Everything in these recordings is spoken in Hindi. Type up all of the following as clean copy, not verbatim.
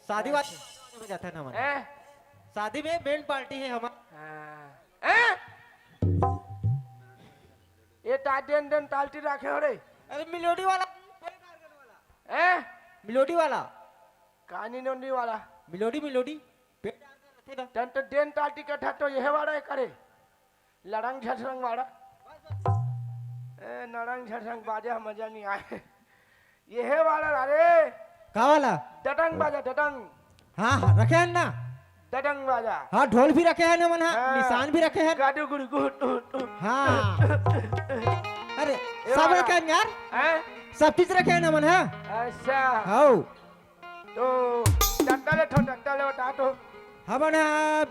शादी वादी में जाता है ना हमारा। हैं? शादी में बैंड पार्टी है हमारा। हाँ। हैं? ये टाइटन डन टाल्टी रखे हो रे। अरे मिलोडी वाला, हैं? मिलोडी वाला, कहानी नोंदी वाला मिलोडी मिलोडी टन तो डेन टाल्टी का था तो यह वाला है करे लड़ंग झटरंग वाला नड़ंग झटरंग बाजा मजा नहीं आए यह वाला अरे कहाँ वाला? डडंग बाजा डडंग हाँ हाँ रखे हैं ना। डडंग बाजा हाँ ढोल भी रखे हैं ना मन, हाँ हाँ। निशान भी रखे हैं। गाडू गुड़ गुड़ हाँ अरे सब रखे हैं यार, हैं? सब चीज रखे हैं ना मन। हाँ अच्छा हाँ तो डट्टा ले ठो डट्टा ले बता तो हम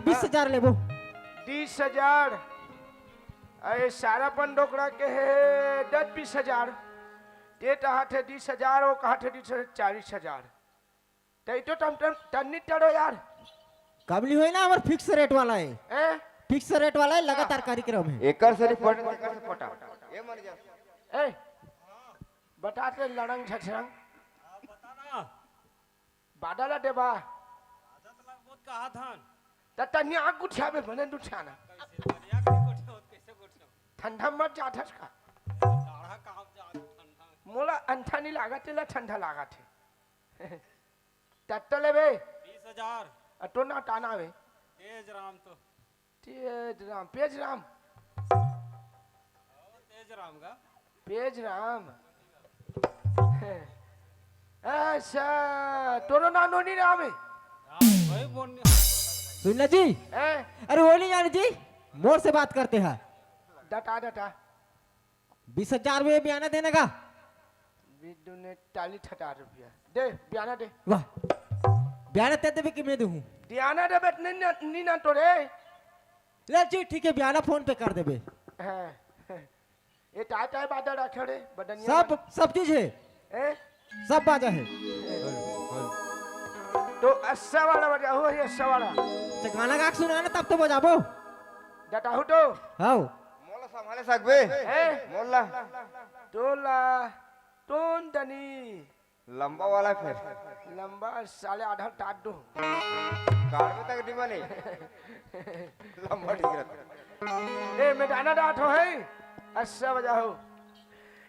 20,000 लेबो। 20,000 अरे सारा पंडोकड़ा के है 10-20,000 डेट हाथ है 20,000 वो कहा थे 40,000 तो टम टम टन्नी टड़ो यार कबली हुई ना हमारे फिक्स रेट वाला है, हैं? फिक्स रेट वाला है, लगातार कार्यक्रम है। एकर से रिपोर्ट एकर से पटा ये मर जा ए बताते लड़ंग झछरंग बाडाला देबा कहा थान तन्नी आग गुठिया में बने दुठियाना ठंडा मत जाठस का मोला अंठा नहीं लागा तेला ठंडा लागा थे टट्टले बे 20,000 अटो ना टाना वे तेज राम तो पेज राम तेज राम का पेज राम अच्छा तोरो ना नोनी राम है भाई बोल सुनना जी, अरे वो नहीं जानी जी, मोर से बात करते हैं। डटा डटा 20,000 में बयाना देने का। बिड्डू ने 40,000 दे बयाना दे वाह बयाना तेरे भी कि मैं दूँ? दियाना दे बेट नहीं ना तो रे ले जी ठीक है, बयाना फोन पे कर देबे। ये टाई टाई बादल रखे रे बदनिया सब चीज है, हैं? सब बाजा है। तो अस्सा वाला बजा हो ये अस्सा वाला तो गाना गा के सुनाना तब तो बजाबो। डटाहु तो हाँ मोला संभाले सकबे हैं? मोला तोला टोन दनी लंबा वाला फिर लंबा साले आधा टाट दो कार में तक डिमा नहीं लंबा ठीक रहता ए मैं गाना डाट हो है अस्सा बजा हो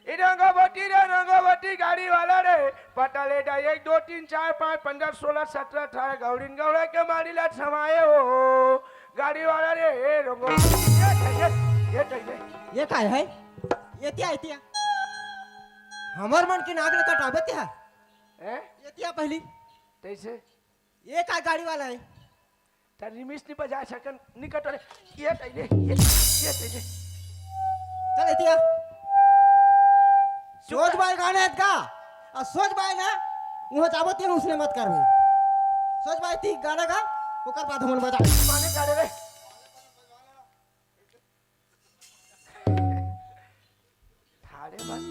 रंगवती गाड़ी वाला रे पता ले जाए 1 2 3 4 5 15 16 17 18 गौरीन गौड़ा के मारी ला छमाए हो गाड़ी वाला रे ए रंगवती ये का है? ये त्या हमार मन की नाग ने कटाबे त्या हैं ये त्या पहली कैसे ये का गाड़ी वाला है? तर रिमिस नहीं बजा सकन निकट रे ये कैसे चल त्या सोच बाय गाने हैं का और सोच बाय ना वहाँ जाबो ते उसने मत करबे। सोच बाय ती गाना का ओकर बाद हमन बजा माने गाड़े रे थारे बस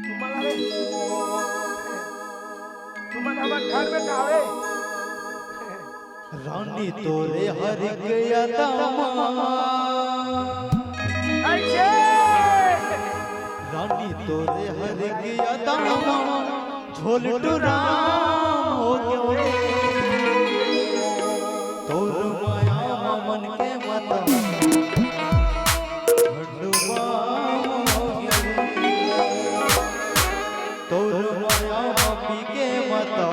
तुम्हारा रे तुम्हारा हमारे घर में कावे रानी तोरे हर गया दामा ऐसे रानी तोरे हर गया दामा झोल टुराम हो गयो तोर माया मन के मता झंडुआ हो गयो तोर माया पी के मता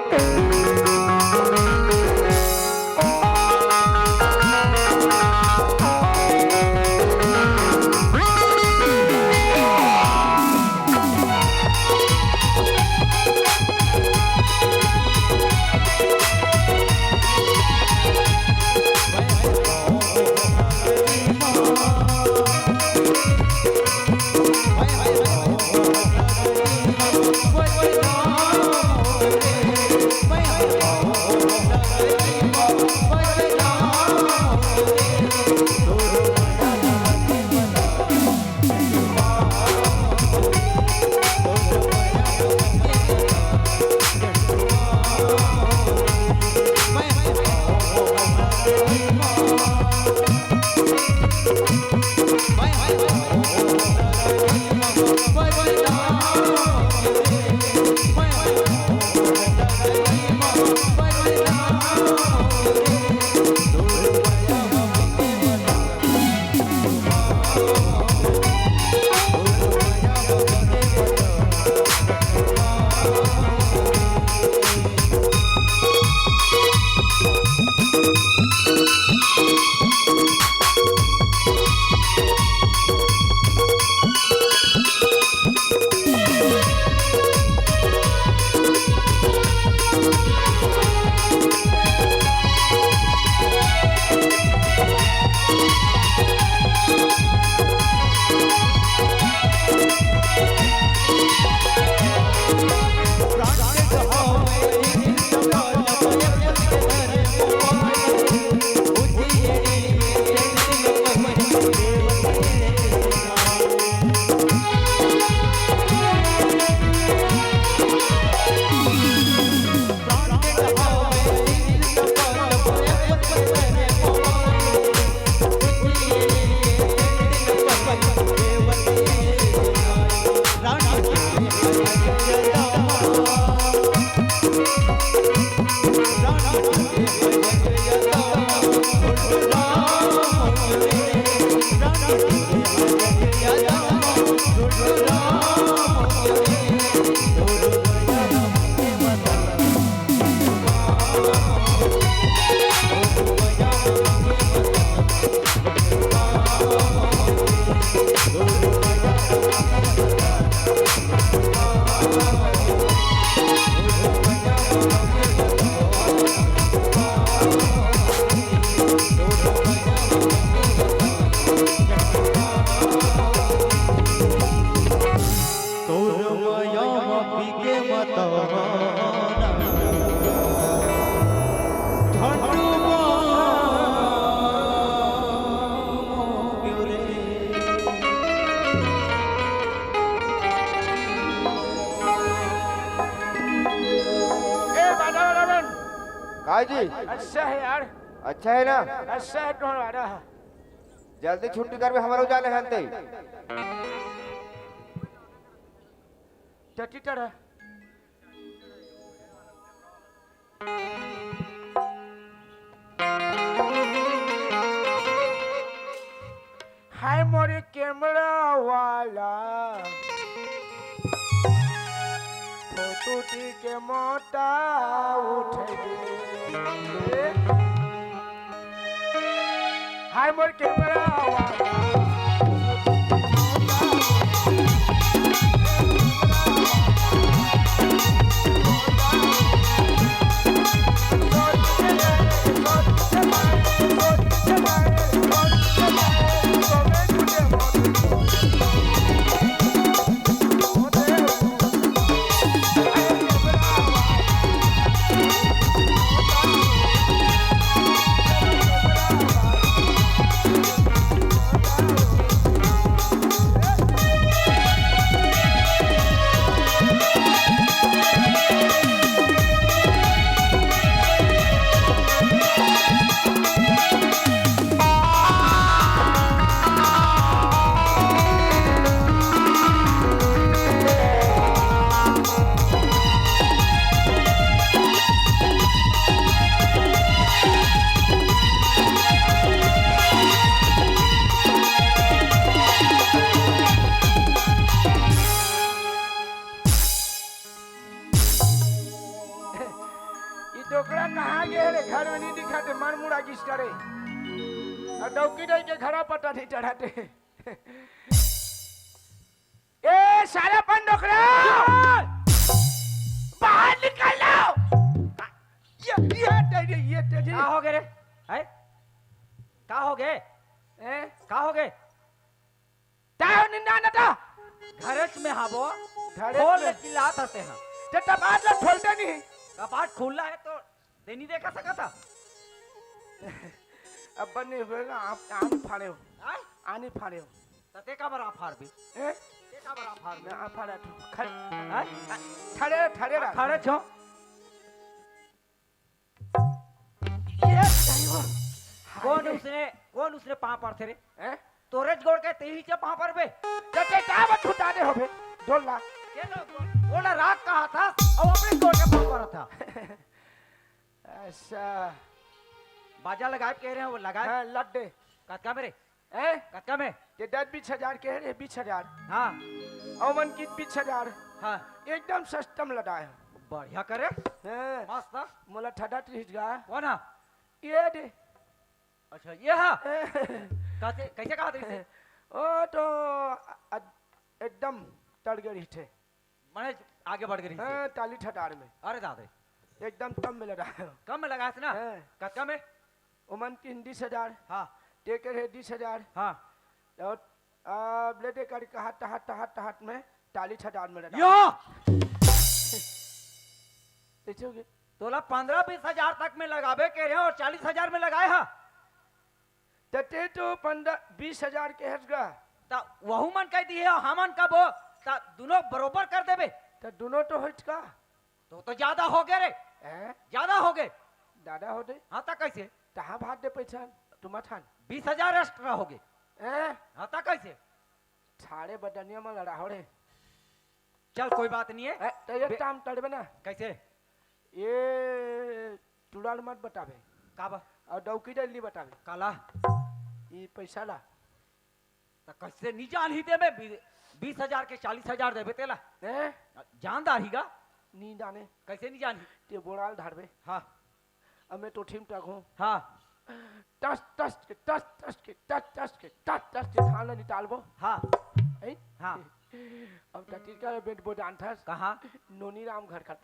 ए हाँ जी अच्छा है यार, अच्छा है ना। अच्छा है तुम्हारा। जल्दी छुट्टी कर हमारे जाने हनते टटी तरह हाय मोरे कैमरा वाला फोटो के मोटा उठ दे। हाय मोरे कैमरा वाला डोकरा कहाँ गए रे? घर में नहीं दिखाते, मन मुड़ा किस करे और डौकी डे के घरा पता नहीं चढ़ाते। ए सारा पन डोकरा बाहर निकल लो। ये क्या हो गए रे? है क्या हो गए? क्या हो गए? तायो निंदा न ता घरच में हाबो घरे खोल में। चिल्लात हते हैं। जब बात ला खोलते नहीं कपाट खुला है तो नहीं देखा सका था। अब बने हुए आप आनी फाड़े हो, आय आनी फाड़े हो। तते का बरा फाड़ भी ए ते का बरा फाड़ मैं आ फाड़ा तो खड़े आय खड़े खड़े रह खड़े छो ये ड्राइवर कौन उसने पाँव पर थे रे हैं तोरे जोड़ के तेही से पाँव पर बे जटे का बत छुटा दे होबे डोला बोला राग कहा था और अपने जोड़ के पाँव पर था ऐसा बाजा लगाए कह रहे हैं वो लगाए हां लड्डे कटका मेरे हैं कटका में ये 10-20 के रे 20,000 हाँ अमन की 20,000 हाँ एकदम सस्टम लड़ाए बढ़िया करे हैं मस्त मोला ठडा त्रिज गा कौन है ये दे अच्छा ये है कैसे कहा थे ओ तो एकदम तड़ गई थे मैंने आगे बढ़ गई हाँ ताली ठडार में अरे दादे एकदम कम में लड़ाए कम में लगाया था ना हाँ। कटका में उमन की 20,000 हाँ टेकर है 20,000 हाँ और ब्लेडे कर हाथ में ताली ठडार में लड़ा यो देखोगे तोला 15-20 हजार तक में लगावे के रहे और 40,000 में लगाए हा तटे तो 15-20,000 के हसगा ता वहु मन कह दी है हमन का वो ता दोनों बरोबर कर देबे तो दोनों तो हटका तो ज्यादा हो गए रे हैं ज्यादा हो गए दादा हो दे हाँ ता कैसे तहाँ भाग दे पैसा तुम ठान 20,000 एक्स्ट्रा हो गए हैं हाँ ता कैसे छाड़े बदनिया में लड़ा हो रे चल कोई बात नहीं है तो ये टाइम तड़बे ना कैसे ये टुड़ाल मत बतावे काबा और डौकी डली बतावे काला ये पैसा ला ता कैसे नहीं जान ही देबे 20,000 के 40,000 देबे तेला हैं जानदार ही का नींद आने कैसे नहीं जान ते बोराल धारबे हाँ अमे तो ठीम तक हूँ हाँ टस टस के टस टस के टस टस के टस टस के धान निकालबो हाँ हैं हाँ अब टटीर का बेट बोट आंथस कहाँ नोनी राम घर का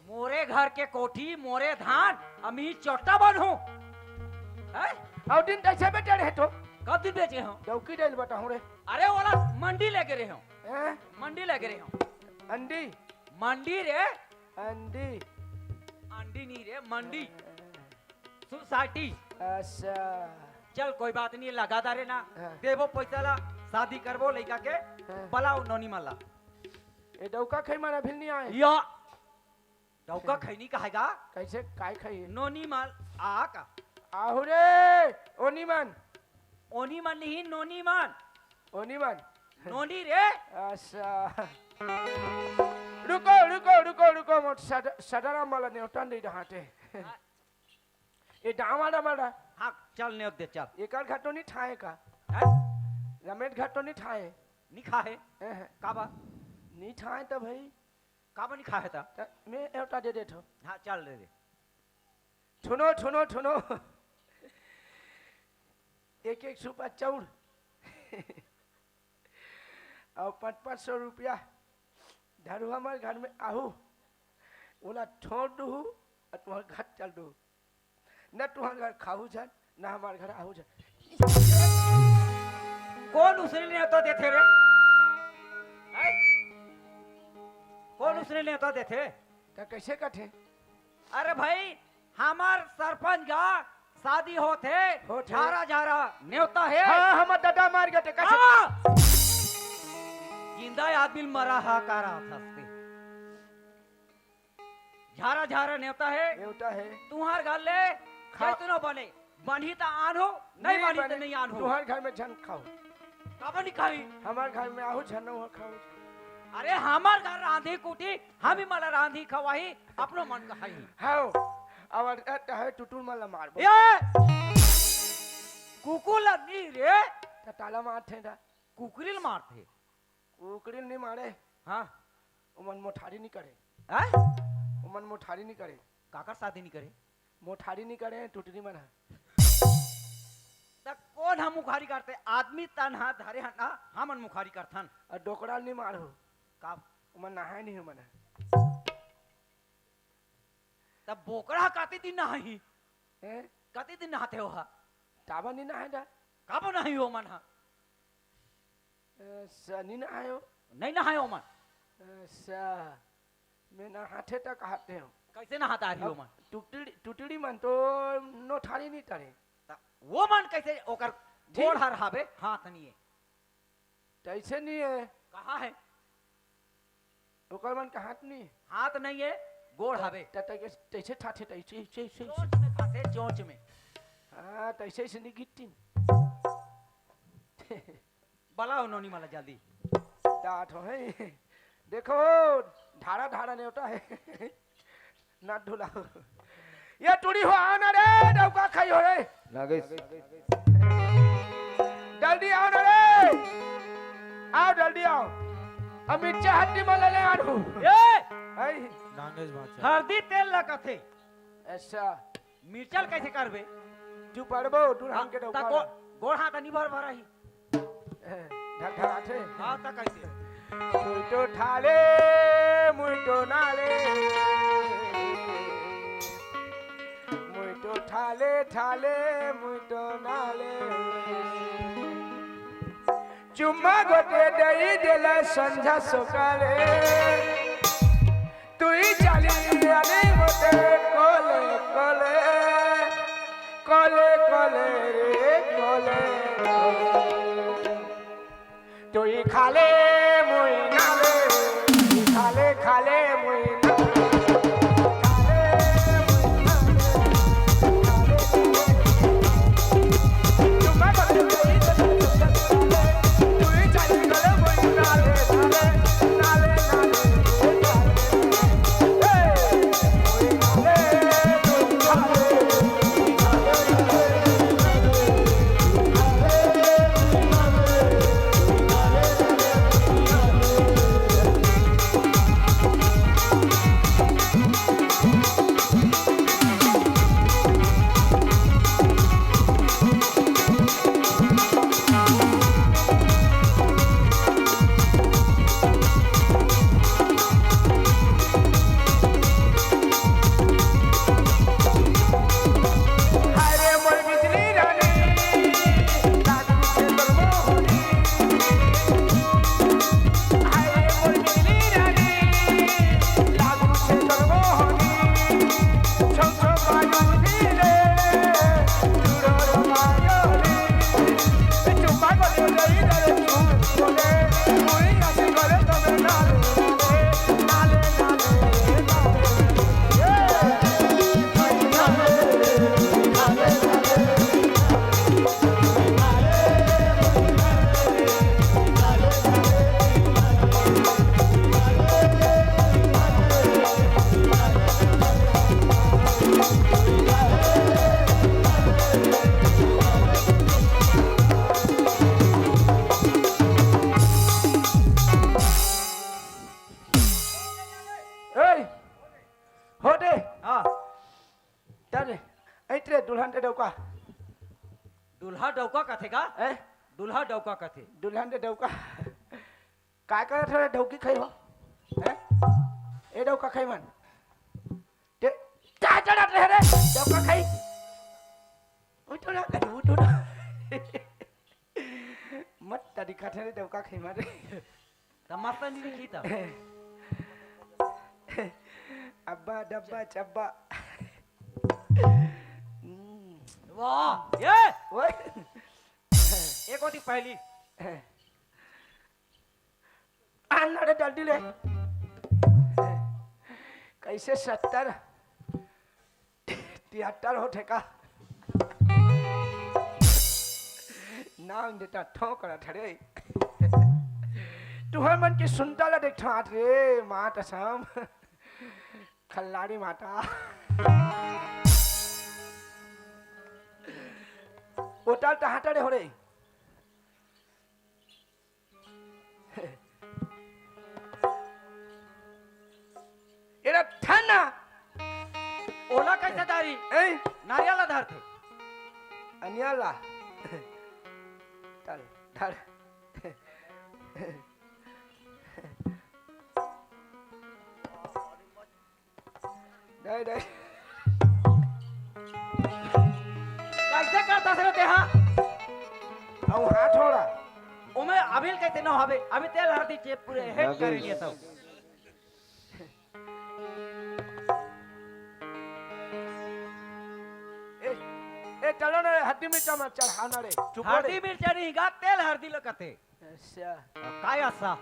मोरे घर के कोठी मोरे धान अमी चोटा बन हूँ और दिन कैसे बेटे रहे तो कब दिन बेचे हूँ डौकी डल बताऊँ रे अरे वाला मंडी लेके रहे हूँ हैं मंडी लेके रहे हूँ अंडी मंडी रे अंडी अंडी नहीं रे मंडी सोसाइटी अच्छा चल कोई बात नहीं लगा रे ना हाँ। देवो पैसा ला शादी करबो लड़का के हाँ। बलाओ नोनी माला ये डौका खाई मारा भी नहीं आए या डौका खैनी कहेगा कैसे काय खाई नोनी माल आ का आहू रे ओनी मन ओनी मन नहीं नोनी मन ओनी मन नोनी रे अच्छा रुको रुको रुको रुको मोट सदरा माला ने उठान दे हाथे ये डामाडा माडा हाँ चल ने दे चल एकर घाटो नहीं ठाए का हैं? रमेट घाटो नहीं ठाए नहीं खा है हैं, काबा नहीं ठाए तो भाई काबा नहीं खा है था त मैं एवटा दे देथो हाँ चल रे ठुनो ठुनो ठुनो एक एक सुपा चौड़ और 500 रुपया धरू हमारे घर में आहू ओला छोड़ दू और तुम्हारे घर चल दू न तुम्हारे घर खाऊ जान न हमारे घर आहू जान कौन उसने ने तो देते रे हैं? कौन उसने ने तो देते तो कैसे कथे अरे भाई हमार सरपंच का शादी होते होते। झारा झारा न्योता है हाँ हमारे दादा मार गए थे कैसे हाँ! जिंदा आदमी मरा हा कारा हंसते झारा झारा न्योता है न्योता है तुम्हार घर ले खा- कैसे न बने बनी तो आन हो नहीं बनी तो नहीं आन हो तुम्हारे घर में झन खाओ काबा नहीं खाई हमारे घर में आहू झन हुआ खाओ अरे हमार घर रांधी कुटी हम ही मला रांधी खवाही अपनो मन का खाई हाओ और है टुटुल माला मार ये कुकुल नहीं रे तो ताला मार थे दा कुकुरिल मारते कुकड़िल नहीं मारे हाँ उमन मोठारी नहीं करे हैं? उमन मोठारी नहीं करे काकर शादी नहीं करे मोठारी नहीं करे टुटनी मना तक कौन हम मुखारी करते आदमी तनहा धरे हना हमन मुखारी करथन और डोकरा नहीं मारो का उमन नहाए नहीं मना तब बोकरा काते दिन नहाई हैं काते दिन नहाते हो हा ताबा नहीं नहाए दा काबो नहीं हो मन हा सनी नहाए हो नहीं नहाए हो मन सा मैं नहाते तक हाथे हो कैसे नहाता रही हो मन टुटड़ी मन तो नोठारी नहीं तरे ता वो मन कैसे ओकर गोड़ हर हावे हाथ नहीं है तैसे नहीं है कहाँ है ओकर मन का हाथ नहीं है हाथ नहीं है गोड़ हावे तैसे ठाठे तैसे रोज में खाते थे चोंच में। हाँ तो ऐसे नहीं गिट्टी बलाओ नोनी माला जल्दी। डांट हो है देखो ढाड़ा ढाड़ा नहीं होता है ना ढुलाओ ये टूड़ी हो आना रे डौका खाई हो रे नागेश जल्दी आओ ना रे आओ जल्दी आओ अब मिर्चा हड्डी में ले आनू ए नागेश बादशाह हल्दी तेल लगा थे ऐसा मिर्चल कैसे करबे? तू पड़बो दुल्हन के डौका गोड़ हाथ नहीं भर भरा ही। ढक ढक थे हाँ तो कैसे? मुइटो ठाले मुइटो नाले मुइटो ठाले ठाले मुइटो नाले चुम्मा गोटे दई देला संझा सकाले तुई चाली आले गोटे कोले कोले कोले कोले रे कोले तुई खाले मुई नाले खाले खाले मुई दुल्हन दे डौका दूल्हा डौका कथे का? ए दूल्हा डौका कथे। दुल्हन दे डौका काय करत रे डौकी खाई हो ए ए डौका खाई मन ते ता चढ़त रहे रे डौका खाई उठो ना कर उठो ना मत तड़ी खाते रे डौका खाई मारे तमाशा नहीं खीता। अब्बा डब्बा चब्बा वाह ये ओए एक होती पहली आना रे जल्दी ले कैसे 70 73 हो ठेका नाम देता ठोकरा ठरे तुहर मन की सुनता ला देख ठाट रे मात असम खल्लाड़ी माता ओटाल टहाटा रे हो रे एरा थाना ओला कैसे दारी ए नारियल आधार थे अनियाला चल धर नहीं नहीं कैसे करता से देहा अब हाथ छोड़ा उमे अबिल कैसे न हवे अभी तेल हल्दी चेप पूरे हेड करेंगे सब। ए चलो ना हड्डी में चमच चढ़ाना रे चुप हल्दी मिर्चा नहीं गा तेल हल्दी लगते अच्छा काय असा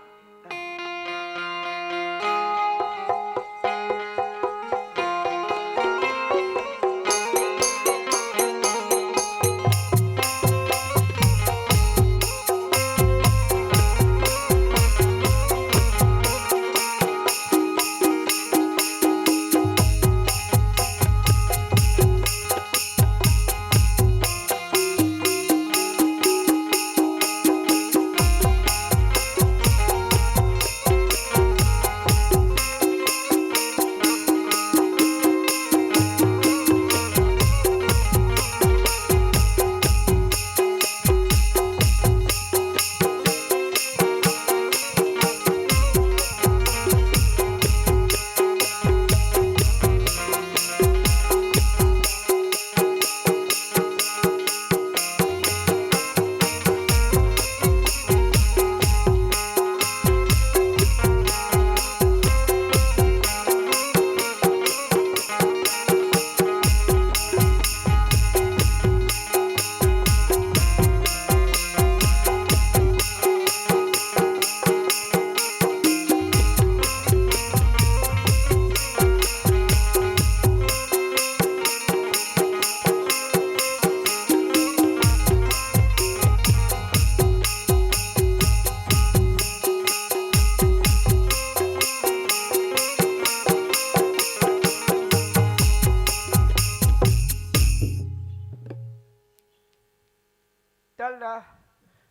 तल रहा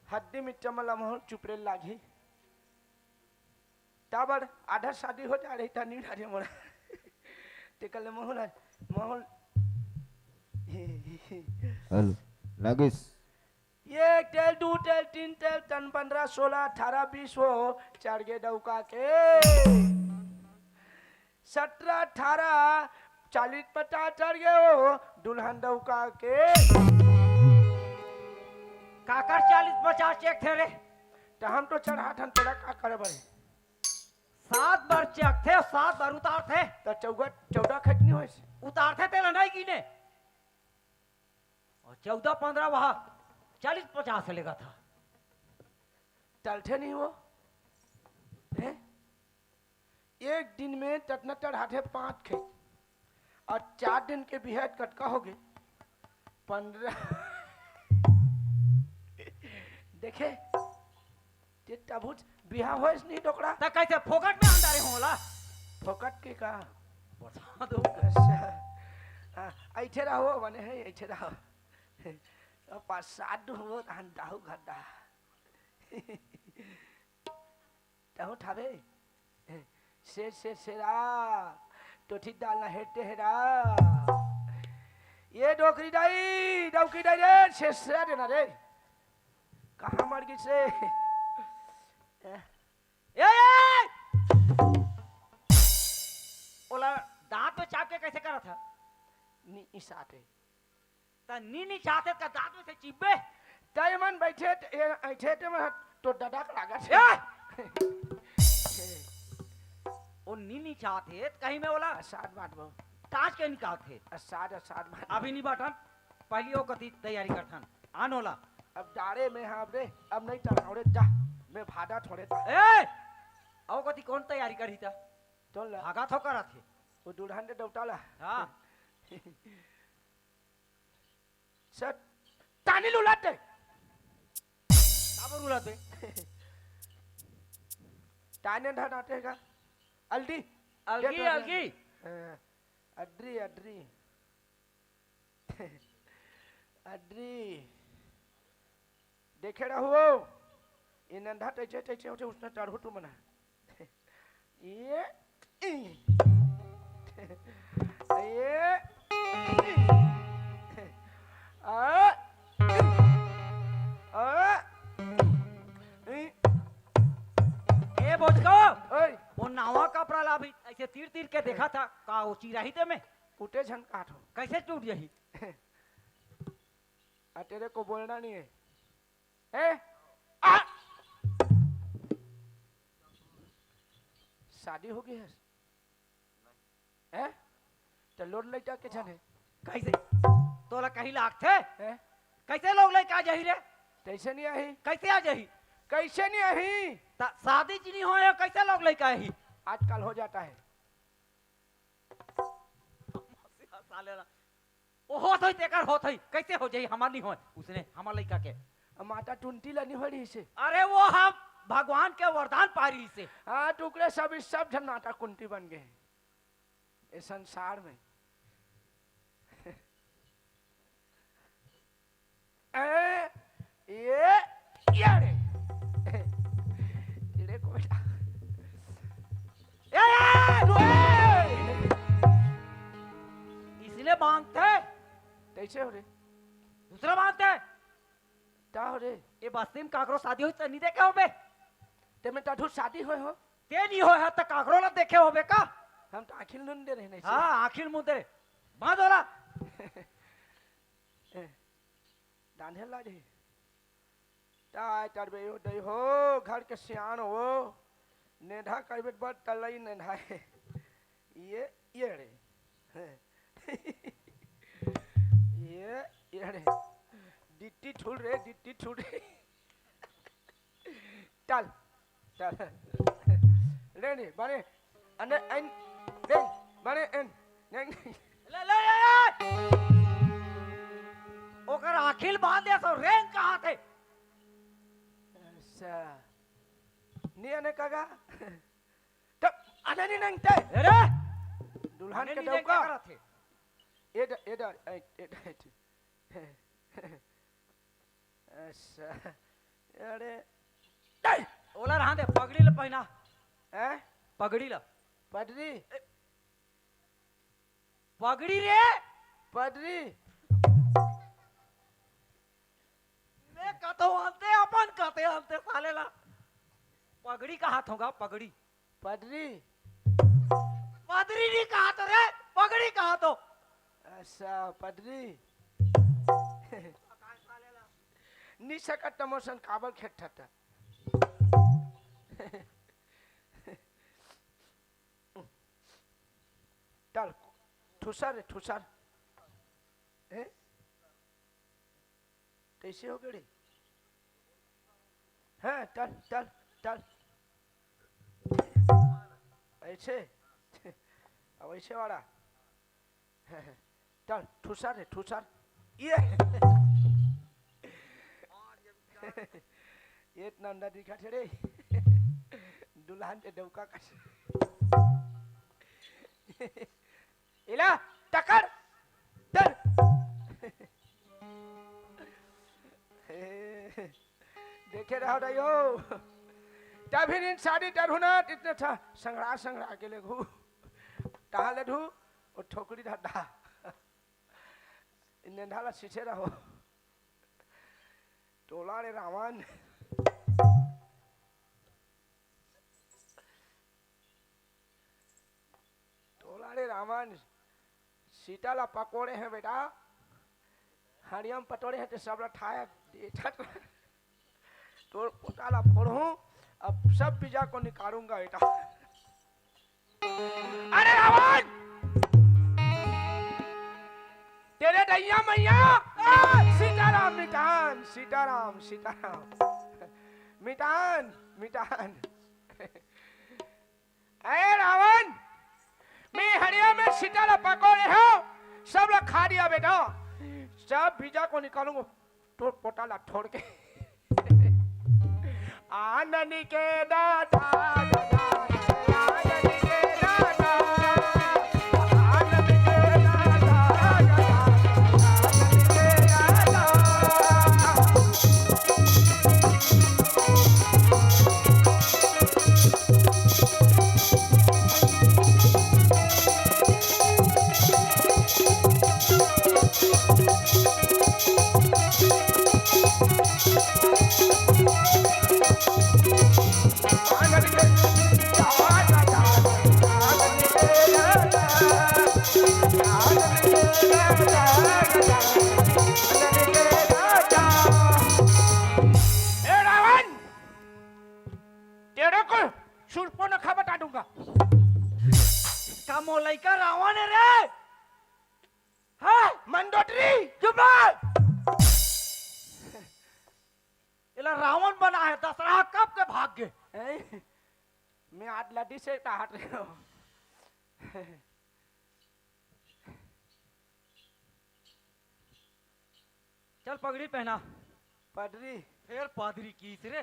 हड्डी में चमला मोहन चुपड़े लागी ताबर आधा शादी हो जा रही था नहीं रहे मोरा ते कल मोहन मोहन हेलो नागिस ये टेल 2 टेल 3 टेल 10 15 16 18 20 हो चार गे डौका के 17 18 40 50 चढ़ गए हो दुल्हन डौका के काकर 40-50 चेक थे रे तो हम तो चढ़ा ठन तेरा का करे बड़े 7 बार चेक थे 7 बार उतार थे तो 14 खटनी हो उतार थे तेला नहीं गिने और 14-15 वहां 40-50 से लेगा था चलते नहीं वो है? एक दिन में टटना चढ़ाते 5 खेत और 4 दिन के बिहार कटका हो गए 15 देखे तबुच बिहा हो नहीं डोकरा तो कैसे फोकट में अंधारे होला फोकट के का बता दो ऐठे रहो बने है ऐठे रहो पासाद हो दाहु गड्ढा ताहु ठावे सेरा टोठी डालना हेटे हेरा ये डोकरी डाई डौकी डाई रे शेषरा देना रे कहाँ मर गई से ओला दांत में चाप के कैसे करा था नी इसाते नी चाहते का दांत में से चिब्बे तय मन बैठे ऐठे ते में तो डडक लागा छे ओ नी चाहते कहीं में ओला असाद बात बो ताज के निकालते असाद बात अभी नहीं बाटन पहली ओ कती तैयारी करथन आन ओला अब डारे में हाँ रे अब नहीं चढ़ाओ जा मैं भाड़ा थोड़े था ए आओ कती कौन तैयारी करी था तो ला भागा थो करा थे वो दुल्हन ने डौटाला हां सर तानी लुलाते काबर उलाते ताने ढाटे का अलडी अलगी अलगी अड्री अड्री अड्री देखे रहो ये नंधा टचे टचे होते उसने चढ़ो तू मना ये ए बोझको ओए वो नावा कपड़ा ला भी ऐसे तीर तीर के देखा था का वो चिराही ते में उठे झन काटो कैसे टूट यही तेरे को बोलना नहीं है शादी हो गई है तो लोड लेटा के छने कैसे तोला कहीं लाख थे हैं कैसे लोग लेके आ जाही रे कैसे नहीं आई कैसे आ जाही कैसे नहीं आई शादी जी नहीं हो कैसे लोग लेके आई आजकल हो जाता है ओ होत होई तेकर होत होई कैसे हो जाई हमार नहीं हो उसने हमार लइका के माता टुंटी लनी हो रही से अरे वो हम भगवान के वरदान पारी से हाँ टुकड़े सब जन नाटा कुंटी बन गए इस संसार में ये रे तेरे को बेटा इसलिए मांगते कैसे हो रे दूसरा मांगते क्या हो रे ये बस्ती में काकरो शादी हुई तो नहीं देखे होबे ते में टाठू शादी होए हो ते नहीं हो है तो काकरो ना देखे होबे का हम तो आखिर नुन दे रहे नहीं हाँ आखिर मुंह दे बांध वाला दांधे ला दे ताय तरबे हो दे हो घर के सियान हो नेधा करबे बड़ तलई नेधा है ये रे ये रे डिट्टी ठुल रे चल चल ले नी बने अने एन दे बने एन ले ले ओकर आखिल बांध दे सो रेंग कहां थे अच्छा नी अने कागा तब अने नी नंगते अरे दुल्हन के नहीं देख डौका क्या करा थे अच्छा अरे ओला रहा दे पगड़ी ल पहना हैं पगड़ी ल पटरी पगड़ी रे पटरी मैं कतो आते अपन कते आते साले ला पगड़ी का हाथ होगा पगड़ी पटरी पगड़ी नहीं कहा तो रे पगड़ी कहा तो अच्छा पटरी निशा टमोशन काबल खेत ठटा चल ठुसर रे ठुसर हैं कैसे हो गड़ी हाँ चल चल चल ऐसे अब ऐसे वाला चल ठुसर रे ठुसर ये ये नंदा दिखा थे दुल्हन के डौका का इला टकर डर देखे रहो रहो तभी इन साड़ी डरहुना इतने था संगड़ा संगड़ा के ले घू कहाँ ले ढू और ठोकरी ढाडा इन्हें ढाला शीशे रहो टोला रे रावण टोला रे रावण सीता ला पकोड़े हैं बेटा हरियम पटोड़े हैं तो सब ठाया तो पोताला फोड़ू अब सब बीजा को निकालूंगा बेटा अरे रावण तेरे दैया मैया सीताराम मिटान सीताराम सीताराम मिटान मिटान अरे रावण मैं हरिया में सीतारा पकोड़े हो सब लोग खा दिया बेटा सब बीजा को निकालूंगा तो पोटाला छोड़ के आनंद के दादा आनंद के दादा आनंद के दादा आनंद के दादा लड़का रावण है रे हाँ मंडोटरी चुप रह इला रावण बना है दशरहा कब के भाग गए मैं आज लड्डी से काट रही हूँ चल पगड़ी पहना पटरी फिर पादरी की रे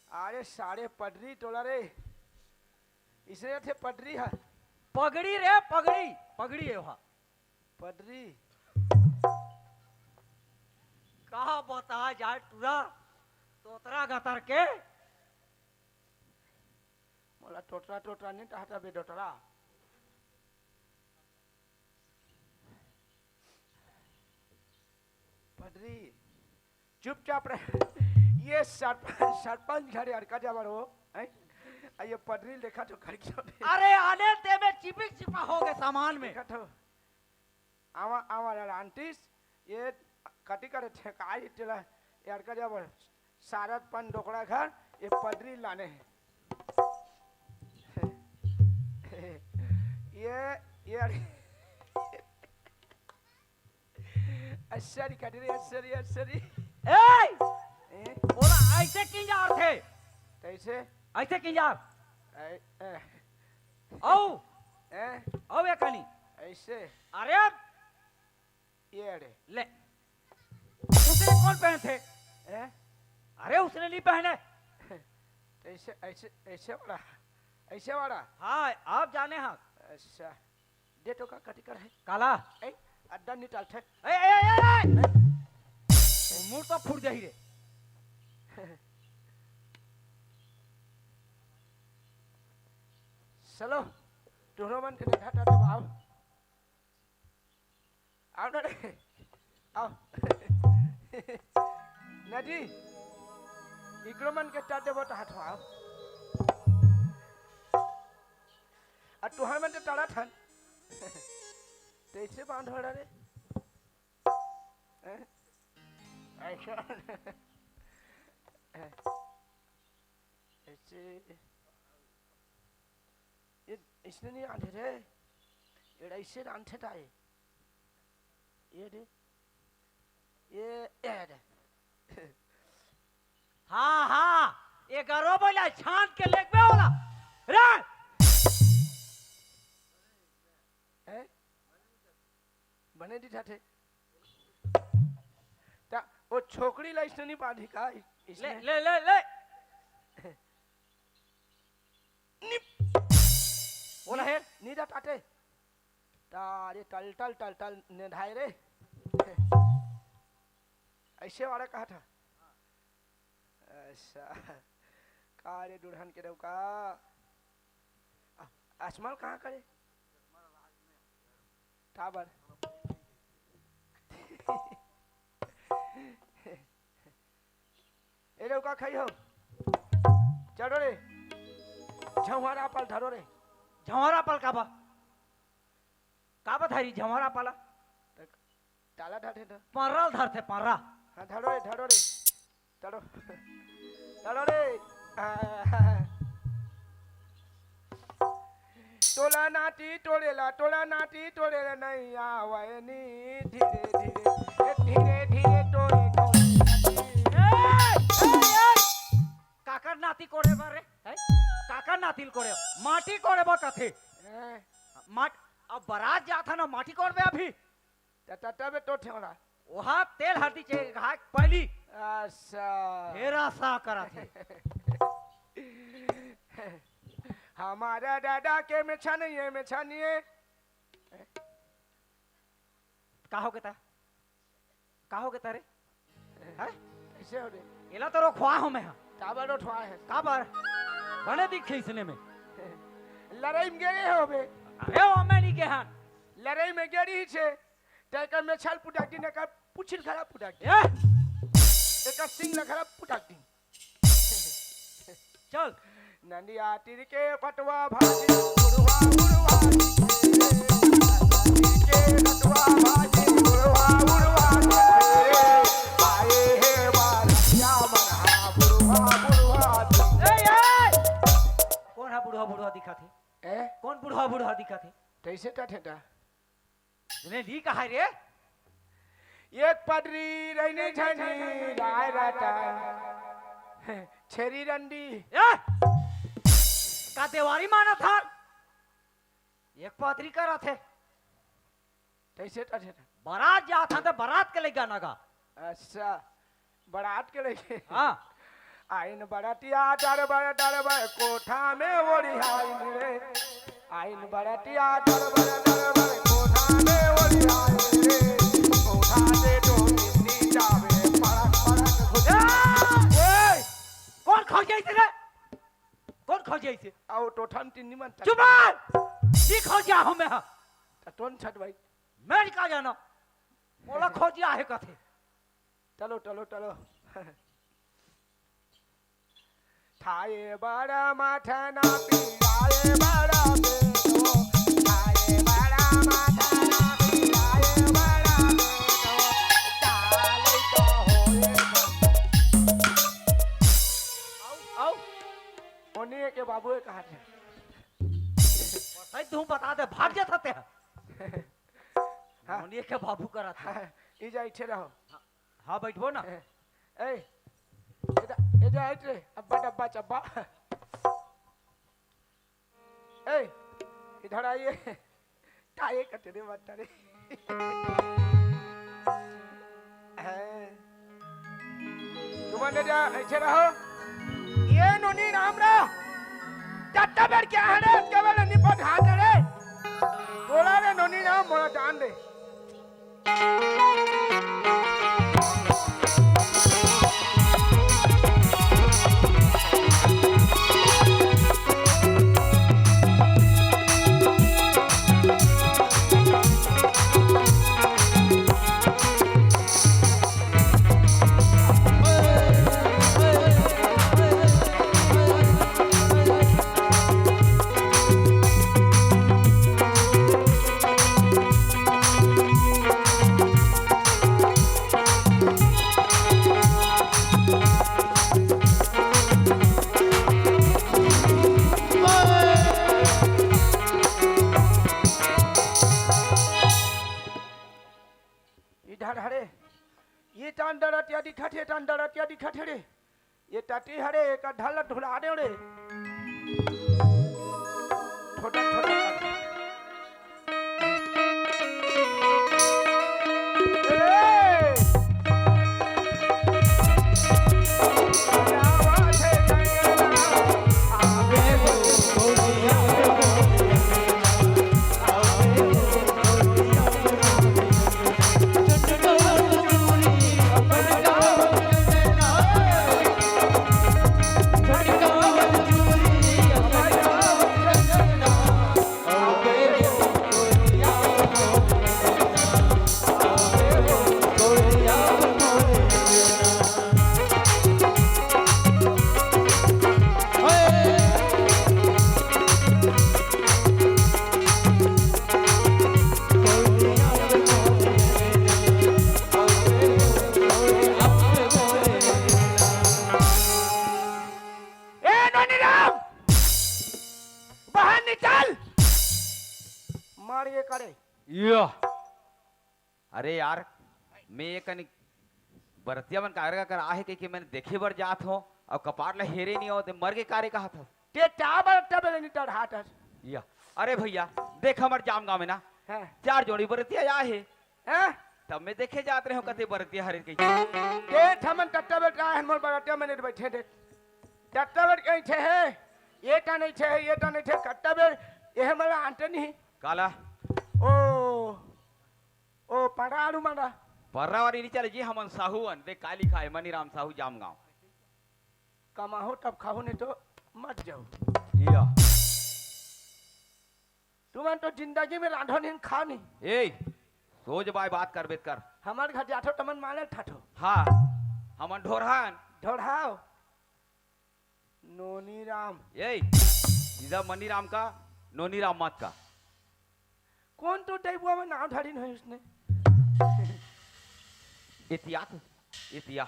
अरे सारे पटरी टोला रे इसने थे पटरी है पगड़ी रे पगड़ी पगड़ी है वहाँ पटरी कहा बता जाए तुरा तोतरा गतर के मोला टोटरा टोटरा नहीं टाटा बे डोटरा पटरी चुपचाप रहे ये सरपंच घर अड़का जा बरो ये पटरी देखा तो घर क्यों अरे आने ते में चिपिक चिपा हो गए सामान में देखा तो आवा आवा आंटीस ये कटी करे ठेकाई चला ये अड़का जा बर सारत पन डोकड़ा घर ये पटरी लाने हैं ये अशरी कटरी अशरी अशरी बोला ऐसे किंजार थे कैसे ऐसे किंजार ऐ औ ये कनी ऐसे अरे ये अरे ले उसने कौन पहने थे अरे उसने नहीं पहने ऐसे ऐसे ऐसे वाला हाँ आप जाने हाँ अच्छा डेटो का कटी कर है काला अड्डा निकाल थे खुड़ जाही रे चलो दोनों मन के देखा था आओ आओ ना रे आओ नदी इकड़ो मन के टाटे बट हाथ आओ और तुहार मन तो टाड़ा था कैसे बांध हो रहा रे ऐसा ऐसे ये इसने नहीं आंधे रे ये ऐसे आंधे था ये रे ये रे हाँ हाँ ये गरो बोला छान के लेक में होला रे हैं बने दी थे ता वो छोकरी ला इसने नहीं बांधी का ले इसने ले ले ले बोला है नीदा टाटे तारे टल टल टल टल ने ढाई रे ऐसे वाला कहा था ऐसा कारे दुल्हन के देव का आसमान कहाँ करे टाबर ए देव का खाई हो चलो रे झवारा पल धरो रे झवारा पल काबा थारी झवारा पाला ताला ढाटे था परल धरते पररा हाँ धरो रे धरो रे धरो धरो रे टोला नाटी टोड़ेला नहीं आवनी धीरे धीरे धीरे टोले काकर नाती कोड़े बारे है काकर नातिल कोड़े माटी कोड़े बा कथे माट अब बारात जाता ना माटी कोड़बे अभी तबे तो ठेवला वहाँ तेल हल्दी चाहिए घाट पहली अच्छा हेरा सा करा थे हमारा दादा के में छानिए काहो के ता रे हैं कैसे हो रे एला तो रोखवा हो मैं टाबर उठवा है काबर बने दिखे इसने में लड़ाई में गेरे हो बे अरे ओ मैं नहीं के हां लड़ाई में गेरी ही छे तैका में छाल पुटाकी ने का पुछिल खराब पुटाकी ए एका सिंह न खराब पुटाकी चल नंदिया तीर के पटवा भाजी बुढ़वा के पटवा भाजी बुढ़वा आए हे वाला मरहा बुढ़वा ए कौन है बुढ़वा दिखा थे ए कौन बुढ़वा दिखा थे कैसे टठेटा ने ली कहा रे एक पडरी रहने छनी राय राता छेरी रंडी ए का देवारी माना था एक पादरी करा थे कैसे टठेटा बारात जा था तो बारात के ले गाना गा अच्छा बारात के लिए हाँ आइन बरातिया दरबार कोठा में ओढ़ी आइन रे आइन बरातिया दरबार कोठा में ओढ़ी आइन रे कोठा से तो निन्नी जावे पड़क ओए कौन खा जाई रे कौन खा जाई से आओ तो ठन तिन्नी मन चुप नी खा जा हम में टोन छट भाई मैं का जाना मोला खोजिया है कथे चलो थाए बड़ा माथा ना पीराए बड़ा बेटो थाए बड़ा माथा ना पीराए बड़ा बेटो डाले तो होए आओ ओने के बाबू कहा थे भाई तू बता दे भाग जाता ते हाँ। मोनिए के बाबू करा था ई जा इठे रहो हाँ बैठबो ना ए ए जा इठे अब्बा डब्बा चब्बा ए इधर आइए टाए कटे रे बट्टा रे तुम जा इठे रहो ये नोनी राम रा टट्टा बैठ क्या है रे के वाले निपट हाथ रे तोला रे नोनी राम मोला जान दे ये टान डरतिया दिखत है टान डरतिया दिखत है रे ये टटी हरे का ढल ढुला दे रे छोटा छोटा या अरे यार मैं ये कनी बरतिया मन कार्य कर आहे के मैंने देखे बर जात हो और कपाट ला हेरे नहीं होते मर के कार्य कहा था ते टाबर टबे नहीं टड़ हाथ या अरे भैया देख हमर जाम गाँव में ना है 4 जोड़ी बरतिया आए हैं तब मैं देखे जाते रहे हो कते बरतिया हरे के ते थमन टट्टा बेटा है मोर बरतिया में बैठे थे टट्टा बेट कहीं थे है ये टा नहीं थे ये टा नहीं थे कट्टा बेट ये हमारा आंटनी काला ओ पड़ाड़ू मारा पर्रावारी नहीं चले जी हमन साहूअन देख का लिखा है मनीराम साहू जाम गाँव कमाहो तब खाओ नहीं तो मत जाओ या तुम तो जिंदगी में रांधो नहीं खा नहीं ए सोच बाय बात कर बेत कर हमारे घर जाठो तमन माने ठाठो हाँ हमन ढोरहान ढोढ़ाओ नोनी राम ए सीधा मनीराम का नोनीराम मत का कौन तो टाइप में नाम धारी नहीं उसने इतिया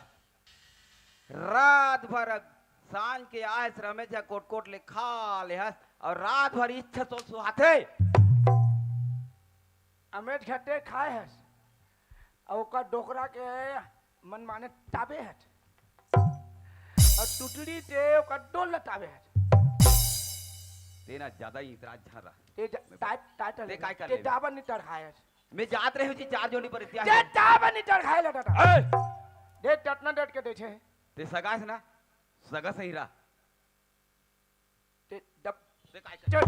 रात भर सांझ के आए रमेश कोट कोट ले खा ले हस और रात भर इच्छा तो सुहाते अमेट खट्टे खाए है और का डोकरा के मन माने ताबे है और टुटड़ी ते का डोल ताबे है तेना ज्यादा ही इतराज झरा ते टाइटल ते काय कर ते ले डाबर नहीं तर खाए मैं जात रहे हुई 4 जोड़ी पर इतिया ते डाबर नहीं तर खाए लटा ए दे टटना डट के दे छे ते सगा से ना सगा सही रहा ते डब ते काय कर चल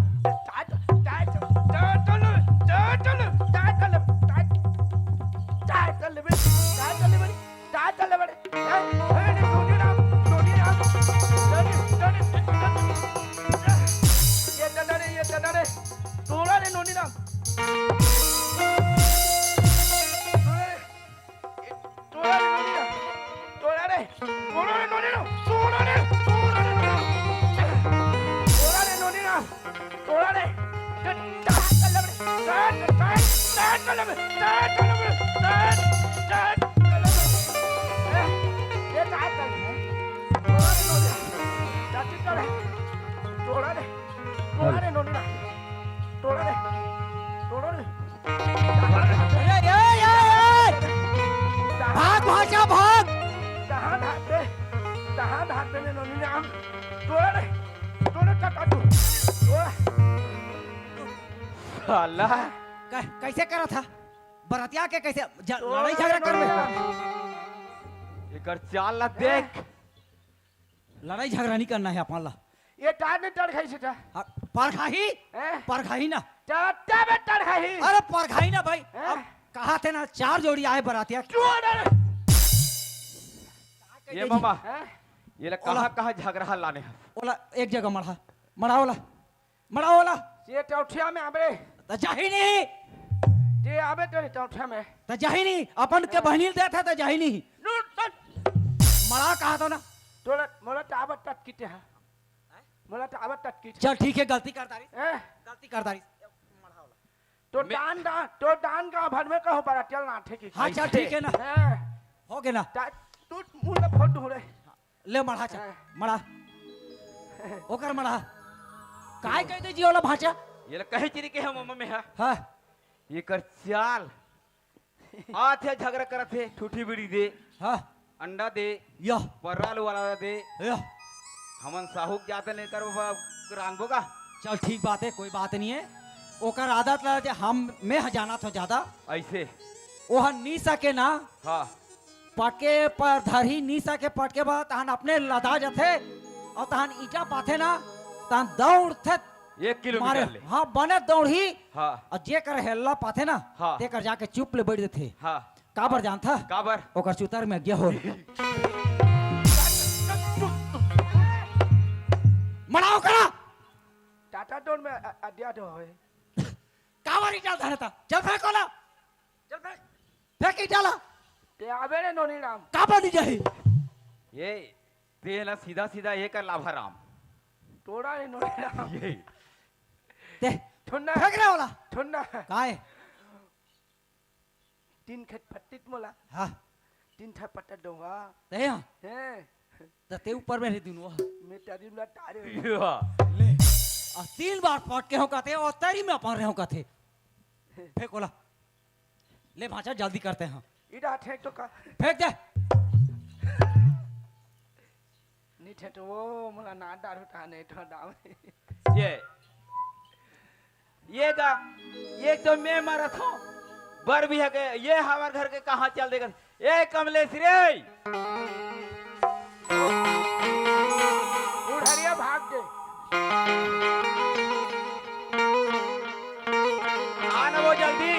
भाग भाषा भाग साला कैसे करा था बरतिया के कैसे लड़ाई झगड़ा करबे एकर चाल ला देख लड़ाई झगड़ा नहीं करना है अपन ला ये टार ने टड़ खाई से था परखाही हैं? परखाही ना टट्टा में टड़ खाई अरे परखाही ना भाई हैं? अब कहा थे ना 4 जोड़ी आए बरातिया ये मामा हैं? ये ला कहाँ कहाँ झगड़ा लाने हैं ओला एक जगह मड़ा ओला ये टौठिया में आबे तो जाही नहीं ते आबे तो टौठिया में तो जाही नहीं अपन के बहनील दे था तो जाही नहीं मड़ा कहा तो ना तोरा मोला टाबर टट किते है मोला टाबर टट किते चल ठीक है गलती कर दारी हैं? गलती कर दारी तो डान का भर में कहो पर चल ना ठेकी हाँ चल ठीक है ना हैं? हो गया ना तू मुंह में फोड़ ढूंढे ले मड़ा चल मड़ा ओकर मड़ा काय कह दे जी वाला भाषा ये ला कहे चिरी के हम मामा में है हाँ ये कर चाल आथे झगड़ा करत है ठूठी बीड़ी दे हाँ अंडा दे यह पर्राल वाला दे यह हमन साहूक जाते नहीं कर रानबो का चल ठीक बात है, कोई बात नहीं है। ओकर आदत ला जे हम में जाना था ज्यादा ऐसे ओह नी सके ना हाँ पटके पर धरी नी सके पटके बाद तहन अपने लदा जथे और तहन ईटा पाथे ना तहन दौड़ थे 1 मारे किलोमीटर ले हाँ बने दौड़ी हाँ और जे कर हेल्ला पाथे ना हाँ। ते कर जाके चुप ले बैठ देथे हाँ काबर जानता काबर ओकर चुतर में गया हो मनाओ करा टाटा टोन में अड्डा तो है काबर ईटा धरता चल फेंको ना चल फेंक ईटा ला ते आवे रे नोनी राम काबर नहीं जाही ये ते ना सीधा सीधा ये कर लाभा राम तोड़ा रे नोनी राम ये ते ठुन्ना फेंक रहा वाला ठुन्ना काय 3 खेत फट्टित मोला हाँ 3 था पट्टा दूंगा ते यहाँ हैं ते ऊपर में रह दूँ मैं तेरी ला तारे ले 3 बार पट के हो कहते और तेरी में अपन रहो कहते फेंकोला ले भाषा जल्दी करते हैं इडा ठेक तो का फेंक दे नी ठे तो वो मोला ना डार उठा नहीं तो डाव ये का ये तो मैं मारा था बर भी है के ये हमारे घर के कहाँ चल देगा ए कमलेश रे उड़हरिया भाग गए आना वो जल्दी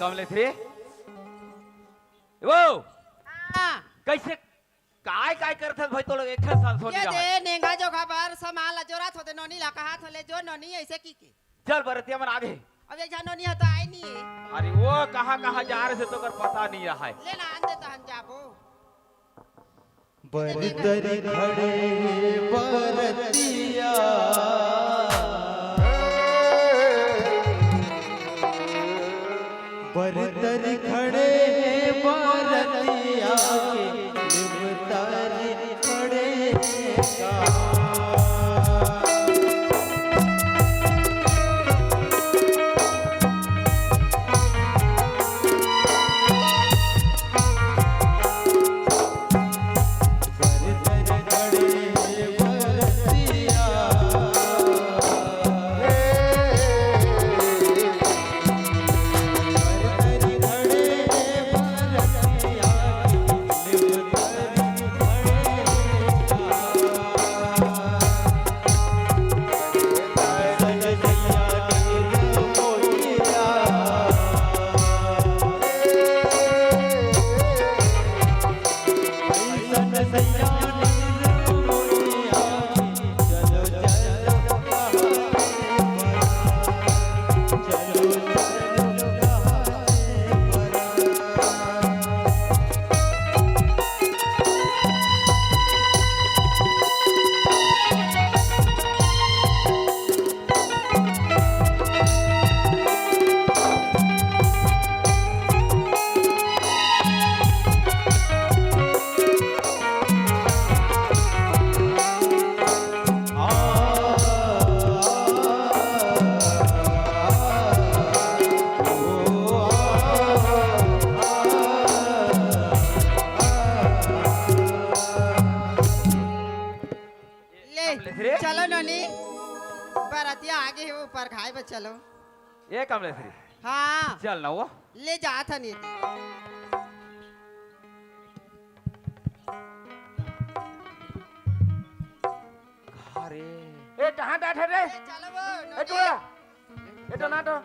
कमलेश रे वो हाँ, कैसे काय काय करत भाई तो लोग एक साल सोनी ये रहा दे नेंगा जो खबर सामान ला जोरात होते नोनी ला कहा थले जो नोनी ऐसे की चल बरतिया मन आगे अब एक जन नोनी तो आई नहीं है अरे वो कहाँ कहाँ जा रहे थे तो कर पता नहीं रहा है ले ना आंदे तो हम जाबो बरतरी खड़े बरतिया बरतरी खड़े बरतिया निमतारी खड़े का ले चलो नोनी बरातिया आगे है ऊपर खाए बस चलो ये कमलेश रे हाँ चल ना वो ले जा था नहीं अरे ए कहाँ बैठे रे चलो वो ए नोनी तोड़ा ए तो ना तो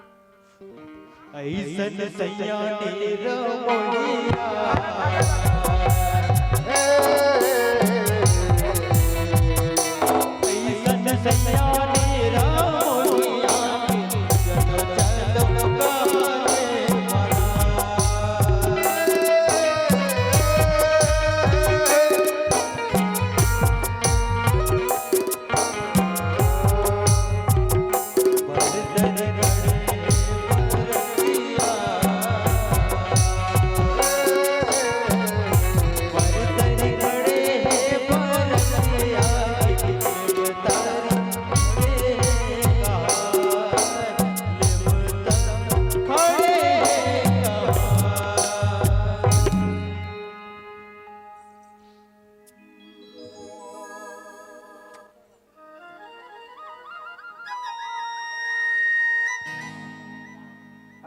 ऐसन सैया रमोनिया सैया मेरा मोहिया चलो चलो गाने वाला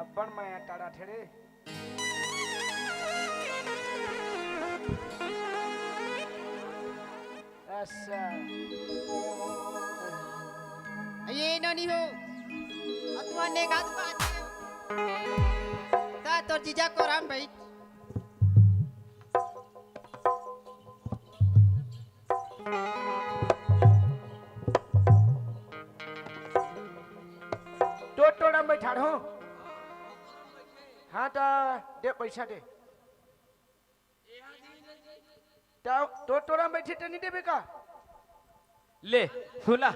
अब्बड़ माया टाड़ा ठेरे अच्छा ये ननी हो अतवा ने गात बात ता तोर जीजा को राम भाई टोटोड़ा में बैठा रहो हाँ तो दे पैसा दे टोटोड़ा में बैठी तो नहीं देवे का ले सुना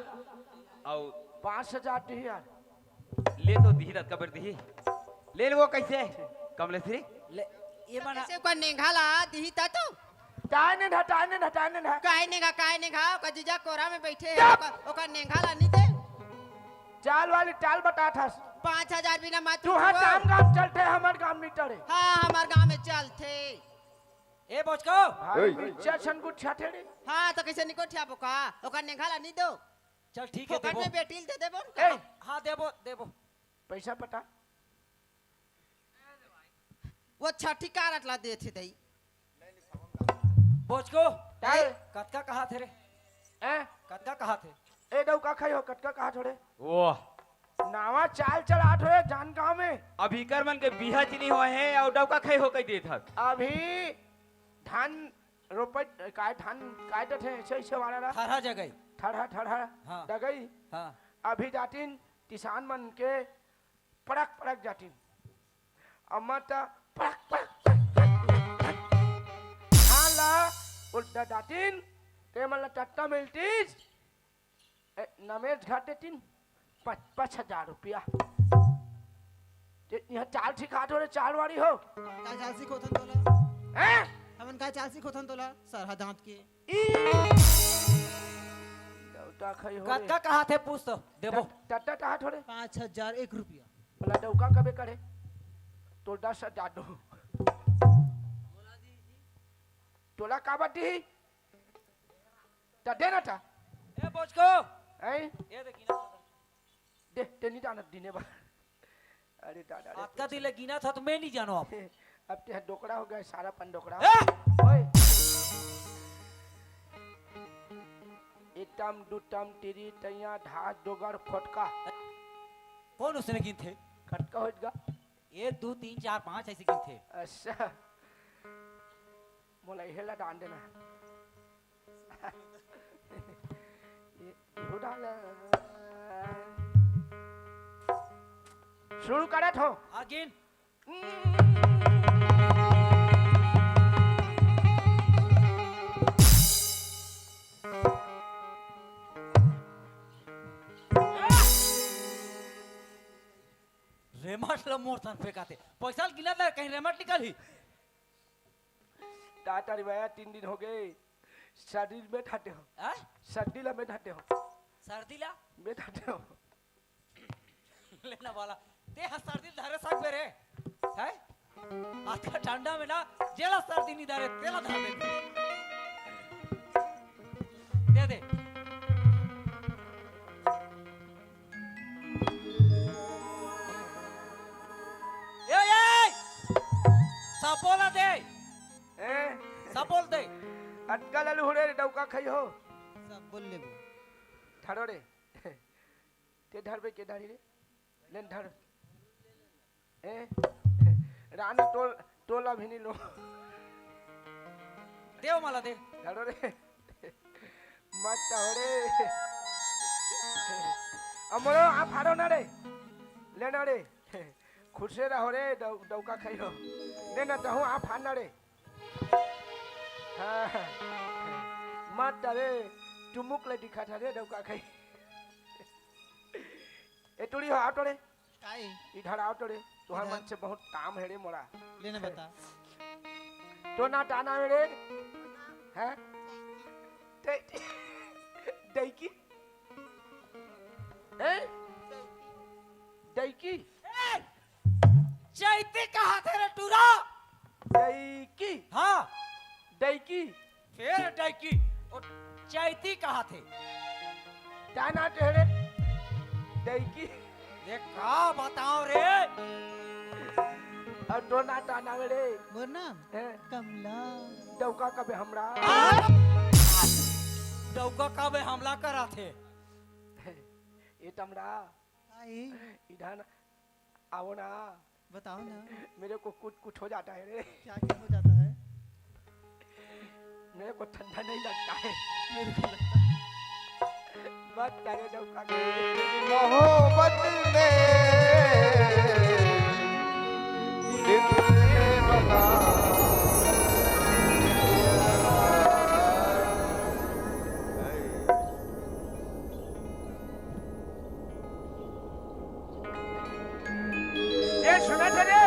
और 5,000 दी यार ले तो दी रत कबर दी ले वो कैसे कमलेश्वरी ले ये माना कैसे को नेघाला दिही ता तो टाइने ढा काहे ने घा का जीजा कोरा में बैठे है चुप! ओका नेघाला नहीं दे चाल वाली टाल बता था 5,000 बिना मत तू हाँ काम गाम चलते हमार गाम नहीं टरे हाँ हमार गांव में चलते ए बोचको भाई मिर्चा छनगु छाटे रे हाँ तो कैसे निको ठिया बोका ओका नेघाला नहीं दो चल ठीक है फोकट देबो में बेटिल दे देबो ए हाँ देबो देबो पैसा पता वो छठी कारट ला दे थे दई बोचको टाल कतका कहा थे रे ए कतका कहा थे ए डौ का खाई हो कटका कहा थोड़े वो नावा चाल चला थोड़े जान गांव में अभी कर मन के बिहा चनी हुए हैं और डौका खाई हो कई देत हक अभी धान रोपट काय धान काय तो थे ऐसे वाला ना हरा जगह ठड़ा हाँ। डगई हाँ अभी जातिन किसान मन के पड़क जातिन अम्मा ता पड़क हाला उल्टा जातिन ते मला टट्टा मिलतीस नमेज घाट देतिन 5,000 रुपया यहाँ चाल सिखा दो रे चाल वाली हो काय चाल सिखोथन तोला हैं हमन काय चाल सिखोथन तोला सरहा दांत के डौटा खाई हो कतका कहा थे पूछ तो देबो टट्टा कहा थोड़े 5,001 रुपया बोला डौका कबे करे तो 10,000 दो तोला का बाटी ता देना था ए बोचको हैं ये देखी ना दे तेनी दाना दिने बा अरे दादा रे आपका दिल गिना था तो मैं नहीं जानो आप अब ते डोकड़ा हो गया सारा पन डोकड़ा ए! ओए इतम दुतम तिरी तैया ढास डोगर फटका कौन उसने गिन थे खटका हो गया 1 2 3 4 5 ऐसे गिन थे अच्छा मोला हेला डाल देना ये डाल शुरू करत हो हाँ गिन रेमट लो मोर तन पे काते पैसा गिना था कहीं रेमट निकल ही टाटा रिवाया 3 दिन हो गए सर्दी में ठाते हो हैं सर्दी ला में ठाते हो सर्दी ला में ठाते हो लेना वाला ते हा सर्दी धारे साग बेरे है आज का ठंडा में ना जेला सर्दी नहीं धारे तेला धार दे दे ए सपोला दे ए सपोल दे अटका लालू होड़े डौका खाई हो सब बोल लेबो ठाड़ो रे ते धरबे के धारी रे लेन धर ए रानी टोला भी नहीं लो देव माला दे धरो रे मत हो रे अमरो आप हारो ना रे लेना रे खुद से रहो रे डौका खाइयो लेना तो हूँ आप हारना रे हाँ मत रे टुमुक ले दिखा था रे डौका खाई ए टुड़ी हो आटो रे काई इधर आटो रे तुहार मन से बहुत काम है रे मोरा लेने बता तो ना टाना रे हैं दैकी हैं दैकी चैती कहा थे रे टूरा दैकी हाँ दैकी फिर डाइकी और चैती कहा थे टाना टेरे दैकी ये का बताओ रे और तो ना टाना रे मोर नाम हैं कमला डौका कबे हमरा डौका काबे हमला करा थे ये तमरा काई इधर आओ ना बताओ ना मेरे को कुछ कुछ हो जाता है रे क्या क्या हो जाता है मेरे को ठंडा नहीं लगता है मेरे को लगता है बस तेरे डौका मोहब्बत में दिल बता ये सुना थे रे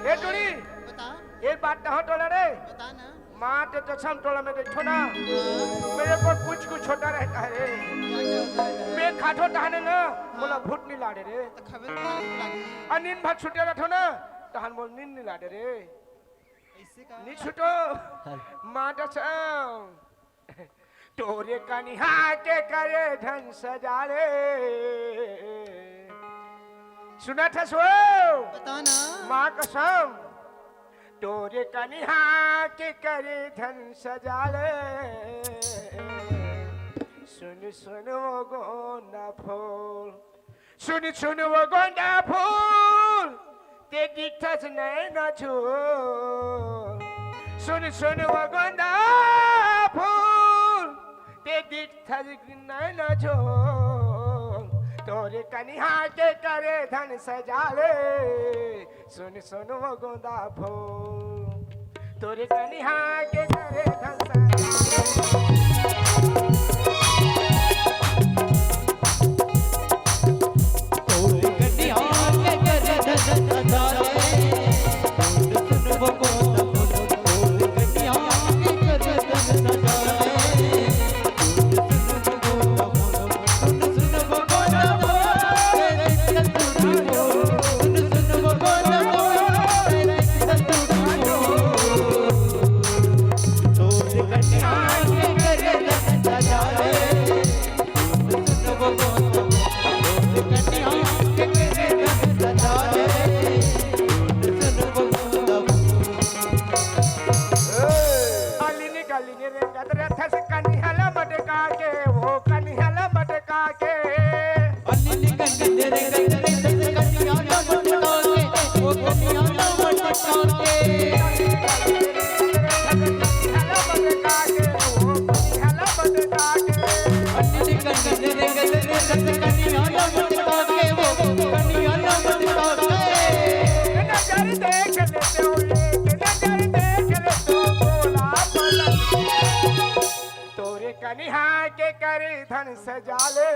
ये टुड़ी बता एक बात कहो टोला रे बता ना माँ ते तो सम टोला में देखो ना मेरे को कुछ कुछ होता रहता है रे क्या क्या होता है मैं खाठो टहने ना बोला भूत नहीं लाड़े रे तो खबर लगी अनिन भाग छुटे रखो ना टहन बोल नींद नहीं लाड़े रे ऐसे का नी छुटो माँ तो सम तोरे कनिहा के करे धन सजाले सुना था सो बता ना माँ कसम तोरे कनिहा के करे धन सजाले सुन सुन वो गोंदा फूल सुन सुन वो गोंदा फूल ते दिखता नहीं न झूल सुन सुन वो गोंदा फूल ते दिखता नहीं न झूल तोरे कनिहा के करे धन सजाले सुन सुन वो गोंदा फूल तोरे कनिहा के करे धन सजाले कनिहा के करे धन सजाले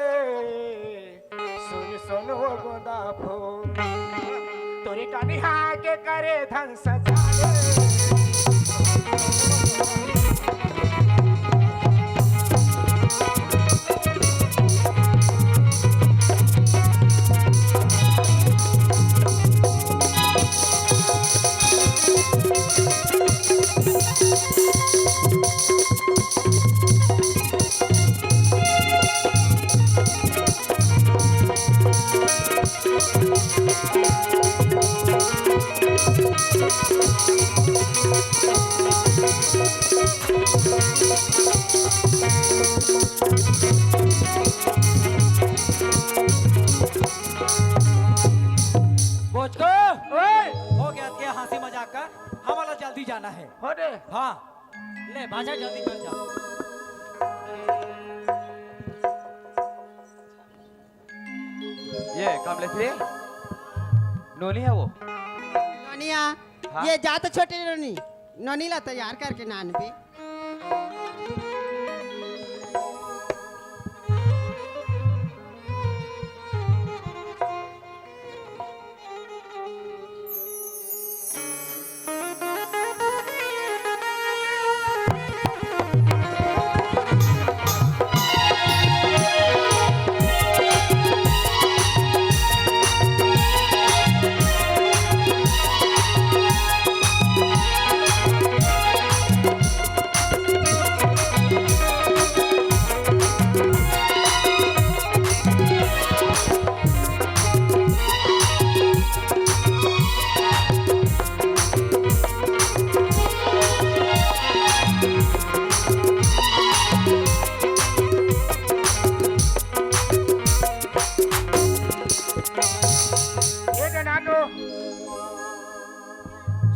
सुन सुन वो गोंदा फूल तोरे कनिहा के करे धन सजाले बोझको ओए हो गया क्या हंसी मजाक का हमारा जल्दी जाना है हो रे हाँ ले बाजा जल्दी कर जा ये कमलेश्वरी नोनी है वो। नोनिया हाँ? ये जा तो छोटे नोनी नोनी ला तैयार करके नान पे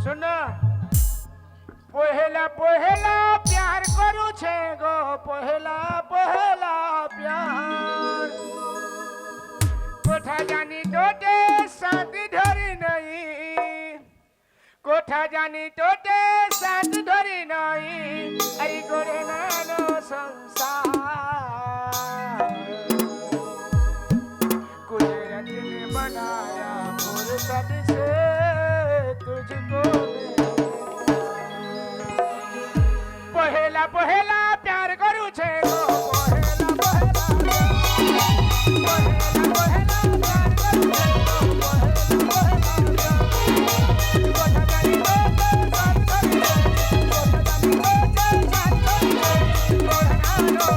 सुन पहला पहला प्यार करू छे गो पहला पहला प्यार कोठा जानी टोटे साथ धरी नहीं कोठा जानी टोटे साथ धरी नहीं अरे गोरे नानो संसार कुदरत ने बनाया फुर्सत से तुझको पहला पहला प्यार करू छे गो पहला पहला पहला प्यार करू छे गो पहला कोठा जानी तो साथ करी कोठा जानी तो साथ करी कोठा नो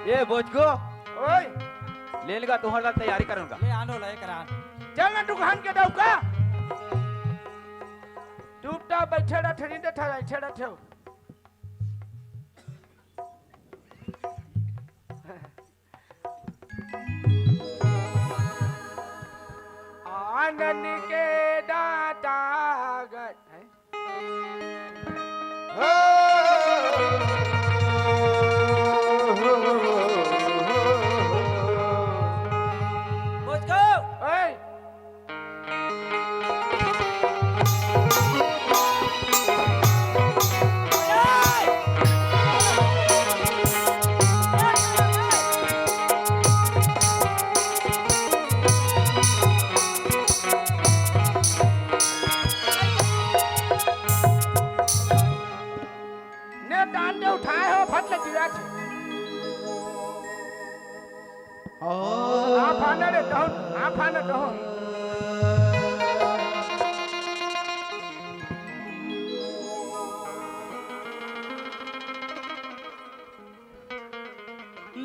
ये बोझ को ओए ले लेगा तुम्हारा तैयारी करूंगा। ले आनो ले करान चल ना दुकान के दौका टूटा बैठे रह ठेरी दे ठा ठेड़ा ठेव आनंद के दाता गए मुझको ओए ने दान दे उठाए हो फट ले दिया छे आ फाना रे दहन आ फाना दहन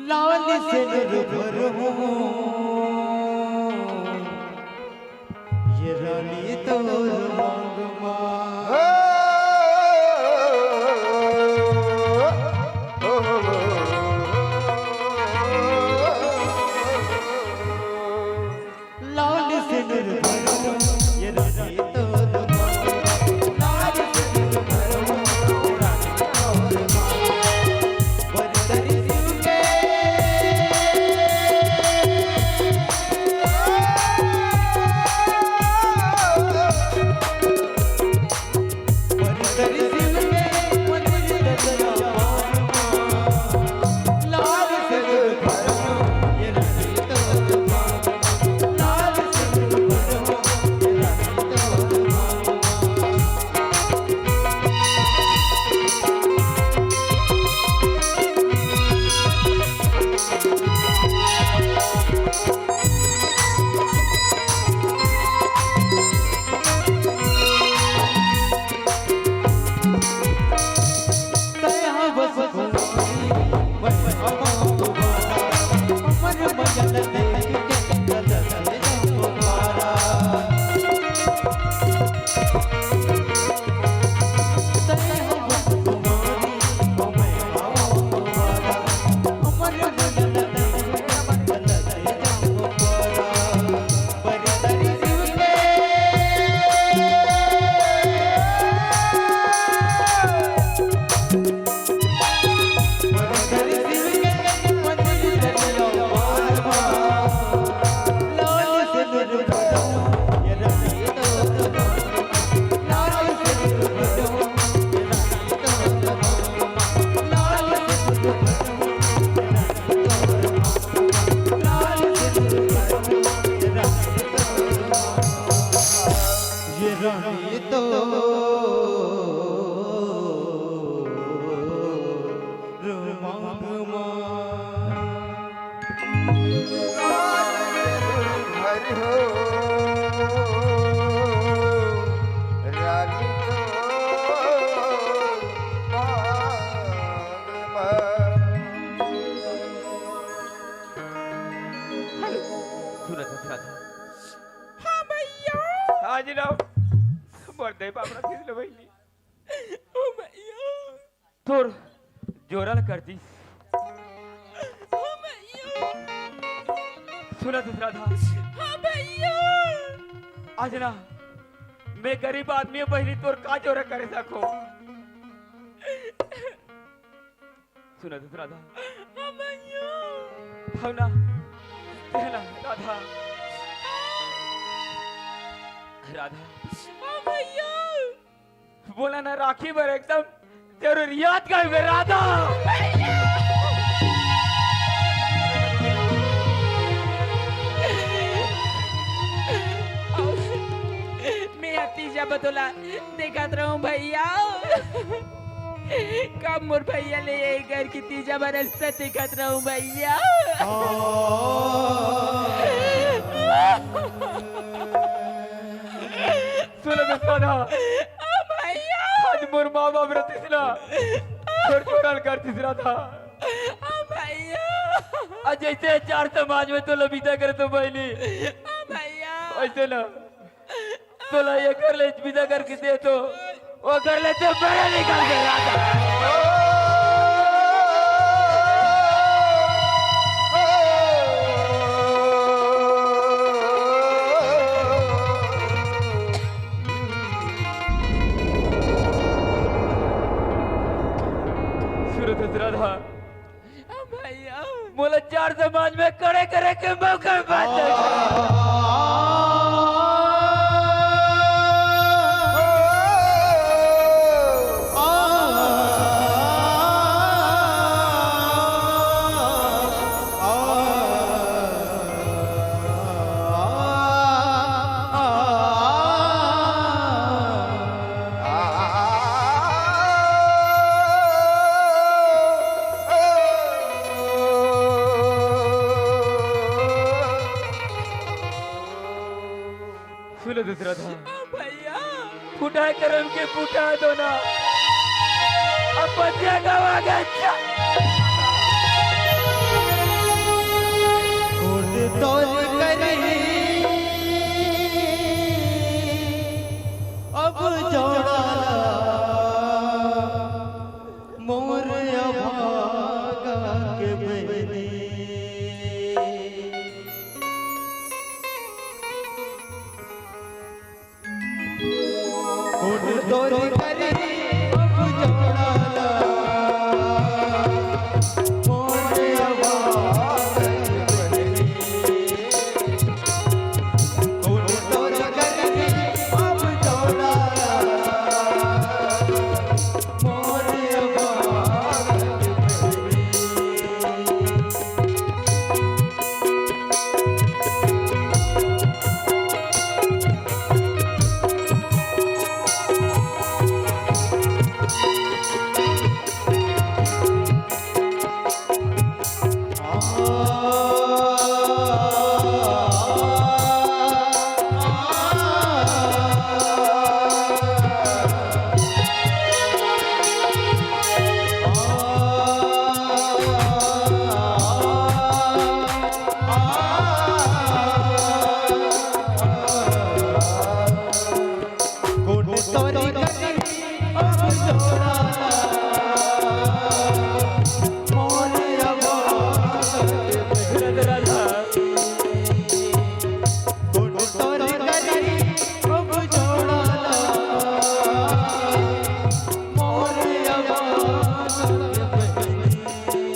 लाल से निर्भर हूँ ये रानी तो मांग लाल से निर्भर हूँ ये रानी तो लाल से निर्भर हूँ ये रानी तो बरतरी सिंह के सुना राधा हाँ भैया आज ना मरते बाबरा किसने बहिनी ओ भैया तोर जोरल करती ओ भैया सुना राधा हाँ भैया आज ना मैं गरीब आदमी बहिनी तोर का जोर करे सको सुना राधा हाँ भैया हम ना कहना राधा राधा हाँ भैया बोला ना राखी पर एकदम जरूरियात का है राधा मैं तीजा बतौला देखत रहूं भैया कब मोर भैया ले यही घर की तीजा बरस से देखत रहूं भैया सुनो राधा भैया आज मोर माँ बाप रहती ना छोड़ छोड़ल करती राधा भैया आज जैसे चार समाज में तो लबीता करे तो बहनी भैया ऐसे ना तो ला ये कर ले विदा करके दे तो वो कर ले तो बड़ा निकाल के राधा राधा भैया बोला चार समाज में खड़े करे के मौका बात सुनो राधा भैया फुटा करम के फुटा दो ना अब बच्चा गवा गया कोट तोल करी अब जोड़ा मोर अभागा के बहनी कोट तोल करी अब जोड़ा मोर अभागा के कोट तोल करी अब जोड़ा मोर अभागा के बहनी कोट तोरी करी अब जोड़ा मोर अभागा के राधा कोट तोरी करी अब जोड़ा मोर अभागा के बहनी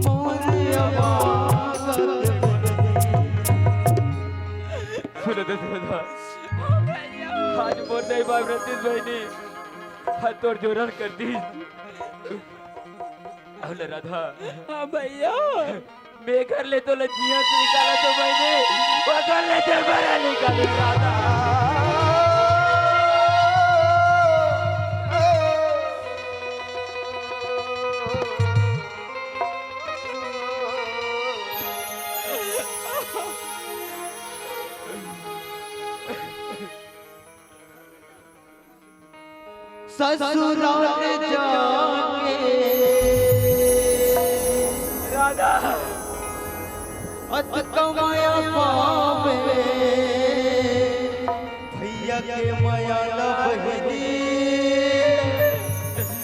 मोर अभागा के बहनी सुनो राधा आज मोर नहीं बाप रहती बहनी हाथ तोड़ जोरन कर दी अरे राधा हाँ भैया मैं घर ले तो लज्जियां से निकाला तो मैंने वो घर ले तो बड़ा निकाली राधा ससुराल जाके राधा अत कमाया पावे भैया के माया लबहरी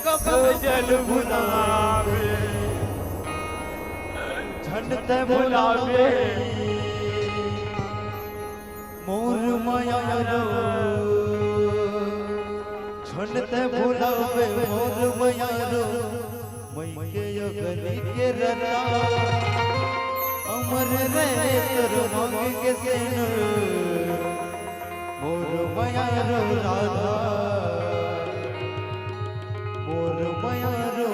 कब जल भुलावे झंडते भुलावे मोर माया रो झंडते भुलावे मोर माया रो मई के गली के रता अमर रहे तोर मग के सेन मोर माया रो राधा मोर माया रो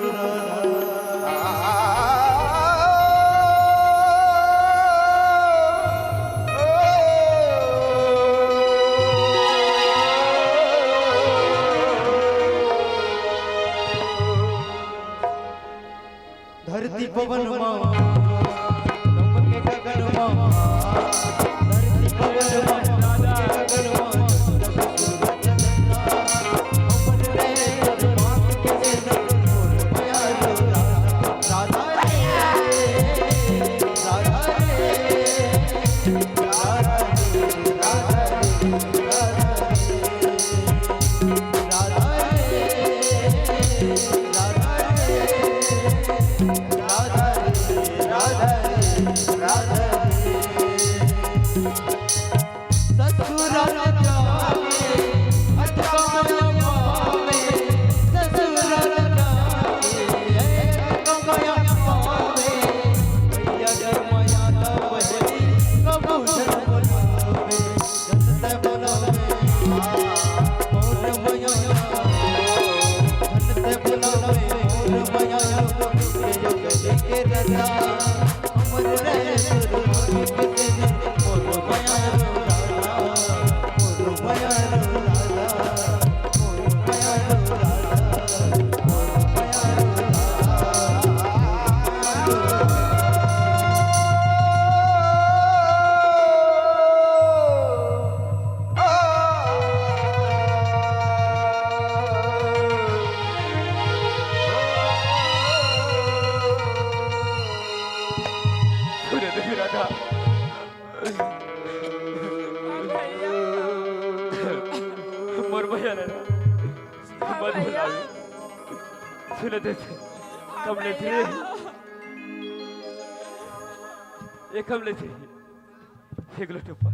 धरती पवन माँ के गगन माँ धरती पवन माँ के गगन माँ कमले थे एक कमले थे एक लोटे पर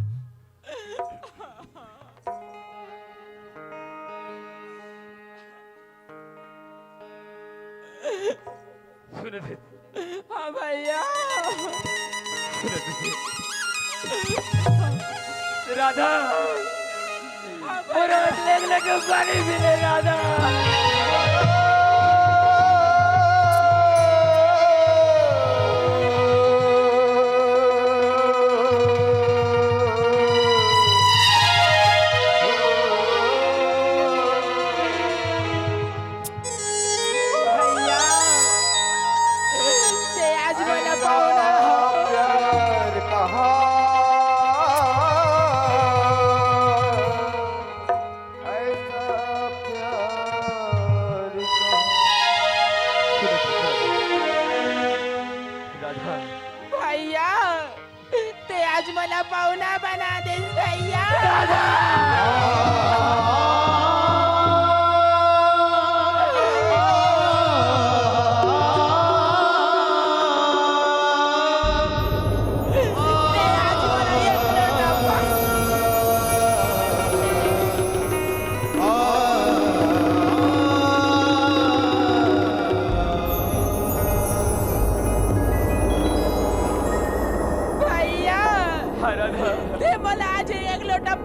सुने थे हाँ भैया सुने थे राधा पूरा लेके पानी पीले राधा मला पाहुणा बना देस भैया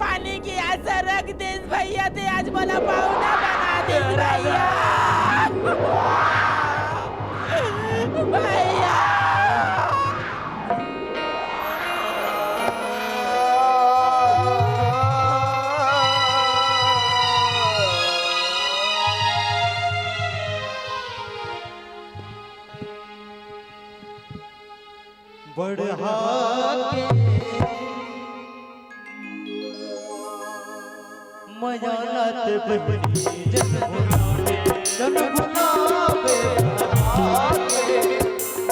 पानी की आशा रख देस भैया ते आज मला पाहुणा बना देस भैया भैया बढ़ा के मयानत बनी जन भुलावे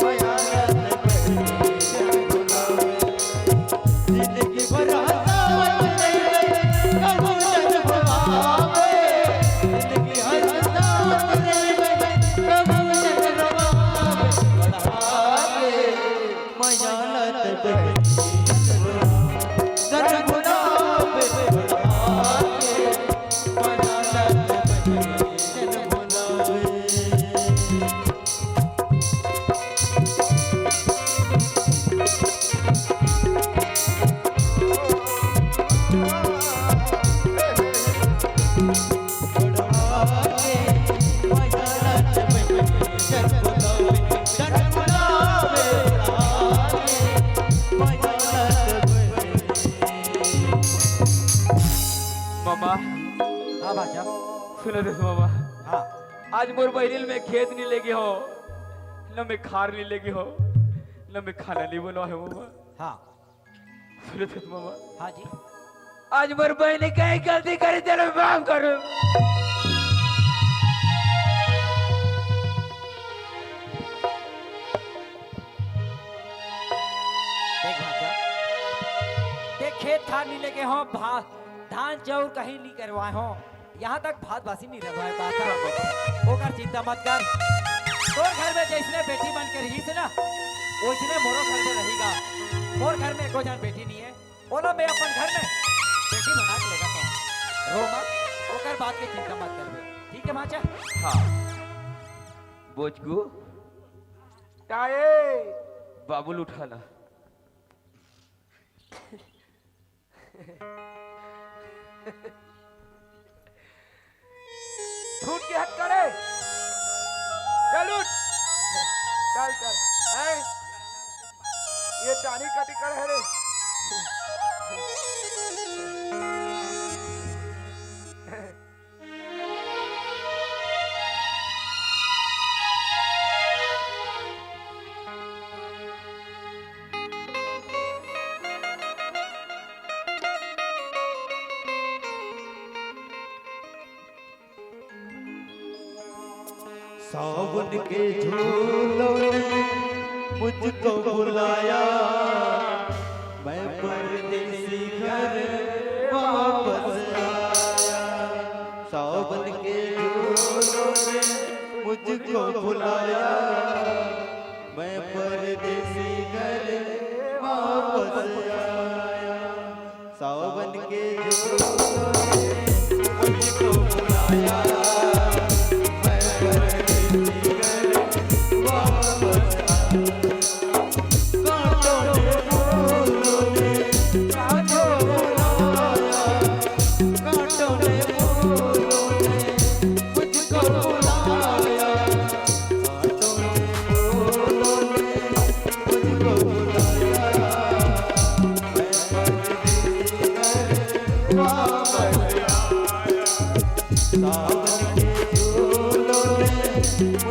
मयानत बनी जन भुलावे मयालत जन गुलाब के मयालत जन गुलाब मामा हाँ बाजा सुनो दे मामा हाँ आज मोर बहनिल में खेत नहीं लेगी हो न मैं खार नहीं लेगी हो न मैं खाना नहीं बना है मामा हाँ सुनो दे मामा हाँ जी आज मोर बहनी कहीं गलती करी चलो माफ करो देख भाजा देख खेत खार नहीं लेके हो धान चाउर कहीं नहीं करवाए हो यहाँ तक भात बासी नहीं रखवाए बात ओकर चिंता मत कर तोर घर में जैसने बेटी बन के रही से ना वैसने मोरो घर में रहेगा मोर घर में कोई जान बेटी नहीं है ओला मैं अपन घर में बेटी बना के लेगा तो रो मत ओकर बात की चिंता मत कर ठीक है माचा हाँ बोझगु ताए बाबुल उठाना छूट के हट करे चल उठ चल चल हैं ये टानी कटी कर है रे सावन के झूलों ने मुझको बुलाया मैं परदेसी घर वापस आया सावन के झूलों ने मुझको बुलाया मैं परदेसी घर वापस आया सावन के झूलों ने मुझको बुलाया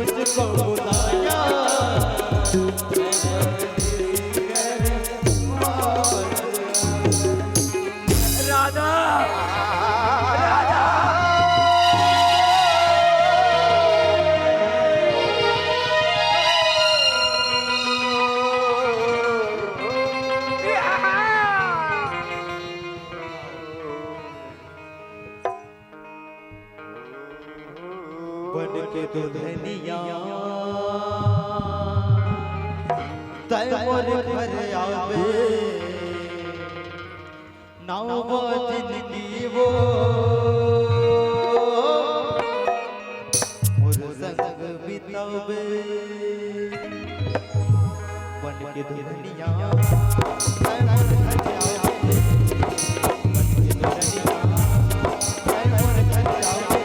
मुझको बुलाया राधा बन के दुल्हनिया तय मोर घर आवे नाव जिंदगी वो मोर संग बितावे बन के दुल्हनिया तय मोर घर आवे बन के दुल्हनिया तय मोर घर आवे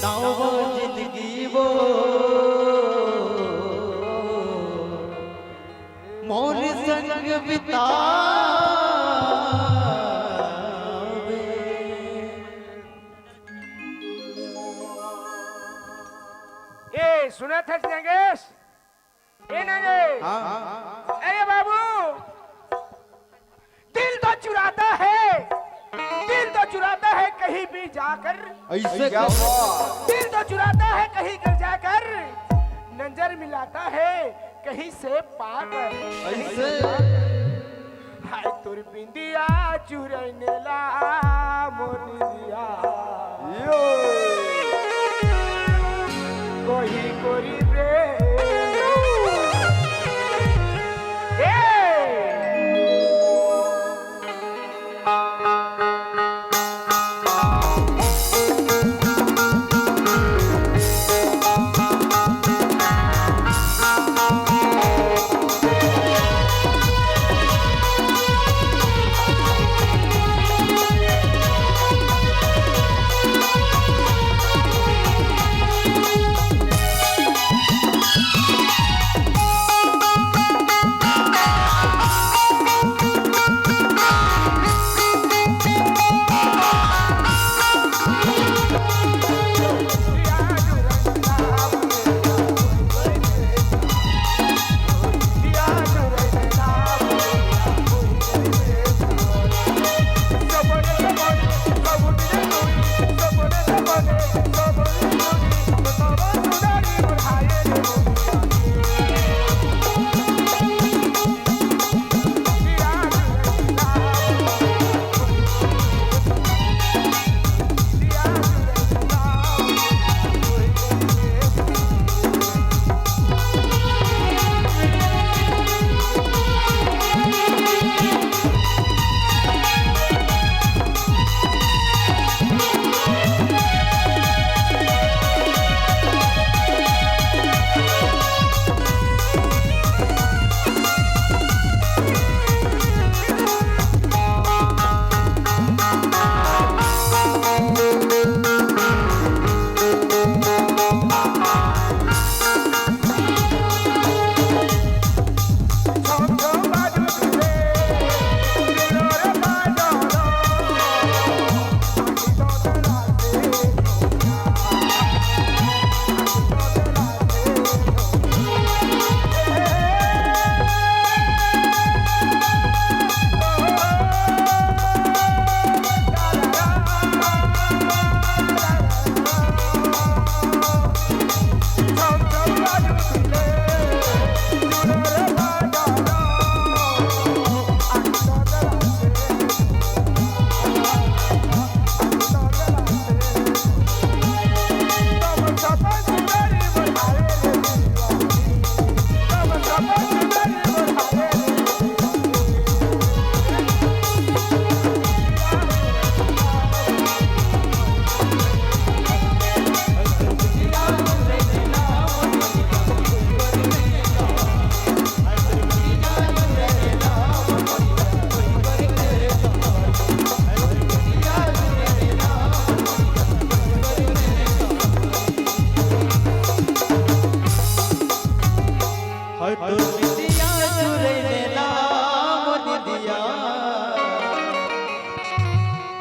बिताओ जिंदगी वो मोर संग बितावे। ए सुना था नगेश? ए नगेश, अरे बाबू, दिल तो चुराता है, दिल तो चुराता है कहीं भी जाकर, ऐसे क्या बात? दिल तो चुराता है कहीं कर जाकर, नजर मिलाता है कहीं से पाकर। ऐसे हाय तुर बिंदिया चुरैने ला मोनिया, यो कोई कोरी प्रेम। ए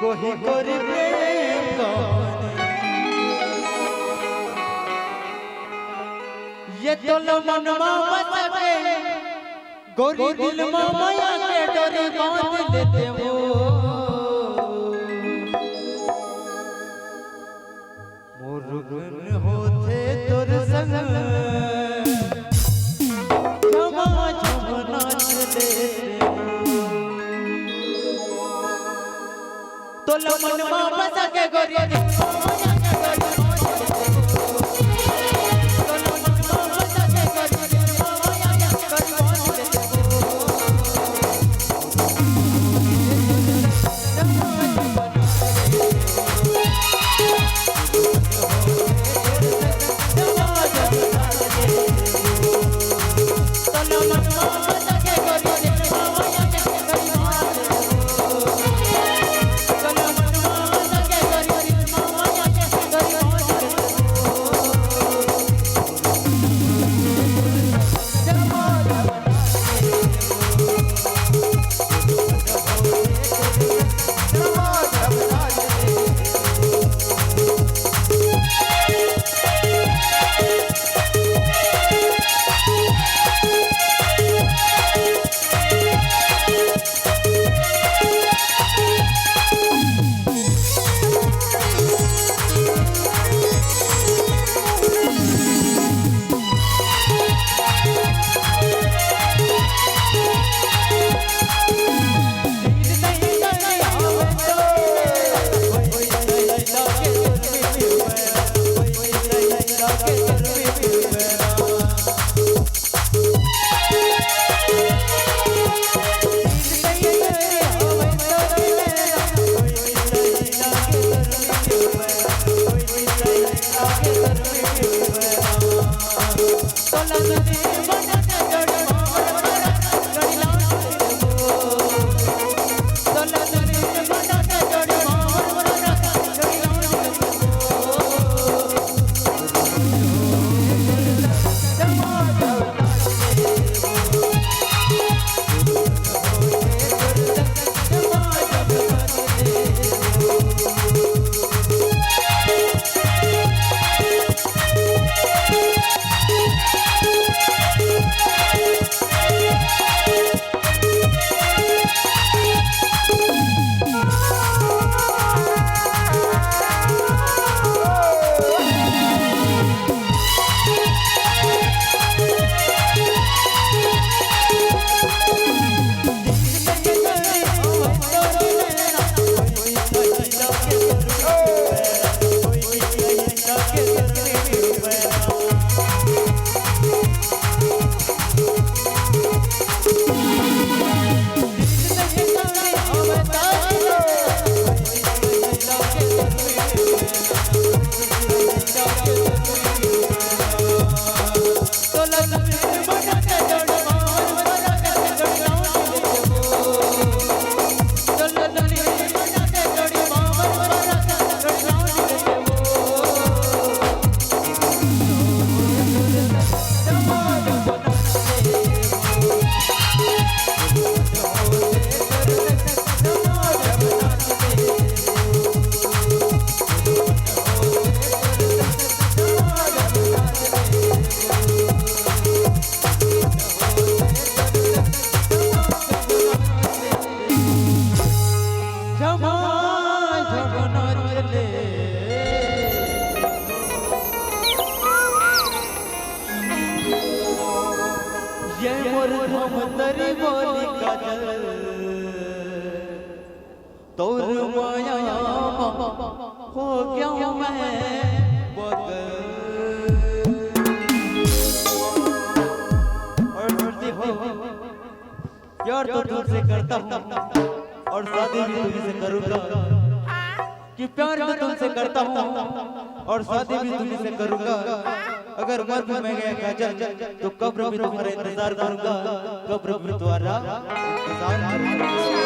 कोही कोरी प्रेम कहानी ये तो मनवा बसके गोरी दिल में माया के डोरी बांध लेते हो मुरुगन होते तोर संग जमा जमा नाच लेते तो मनवा बसके गोरी दिल Thank you. ये मोर धमतरी बोली काजल तोर माया हो गया मैं बगल और सुनती हो प्यार तो तुझसे करता हूँ और शादी भी तुझसे करूँगा कि प्यार तो तुमसे करता हूँ और शादी भी तुझसे करूँगा अगर मर भी मैं गया काजल तो कब्र भी तुम्हारा इंतजार करूंगा कब्र भी तुम्हारा इंतजार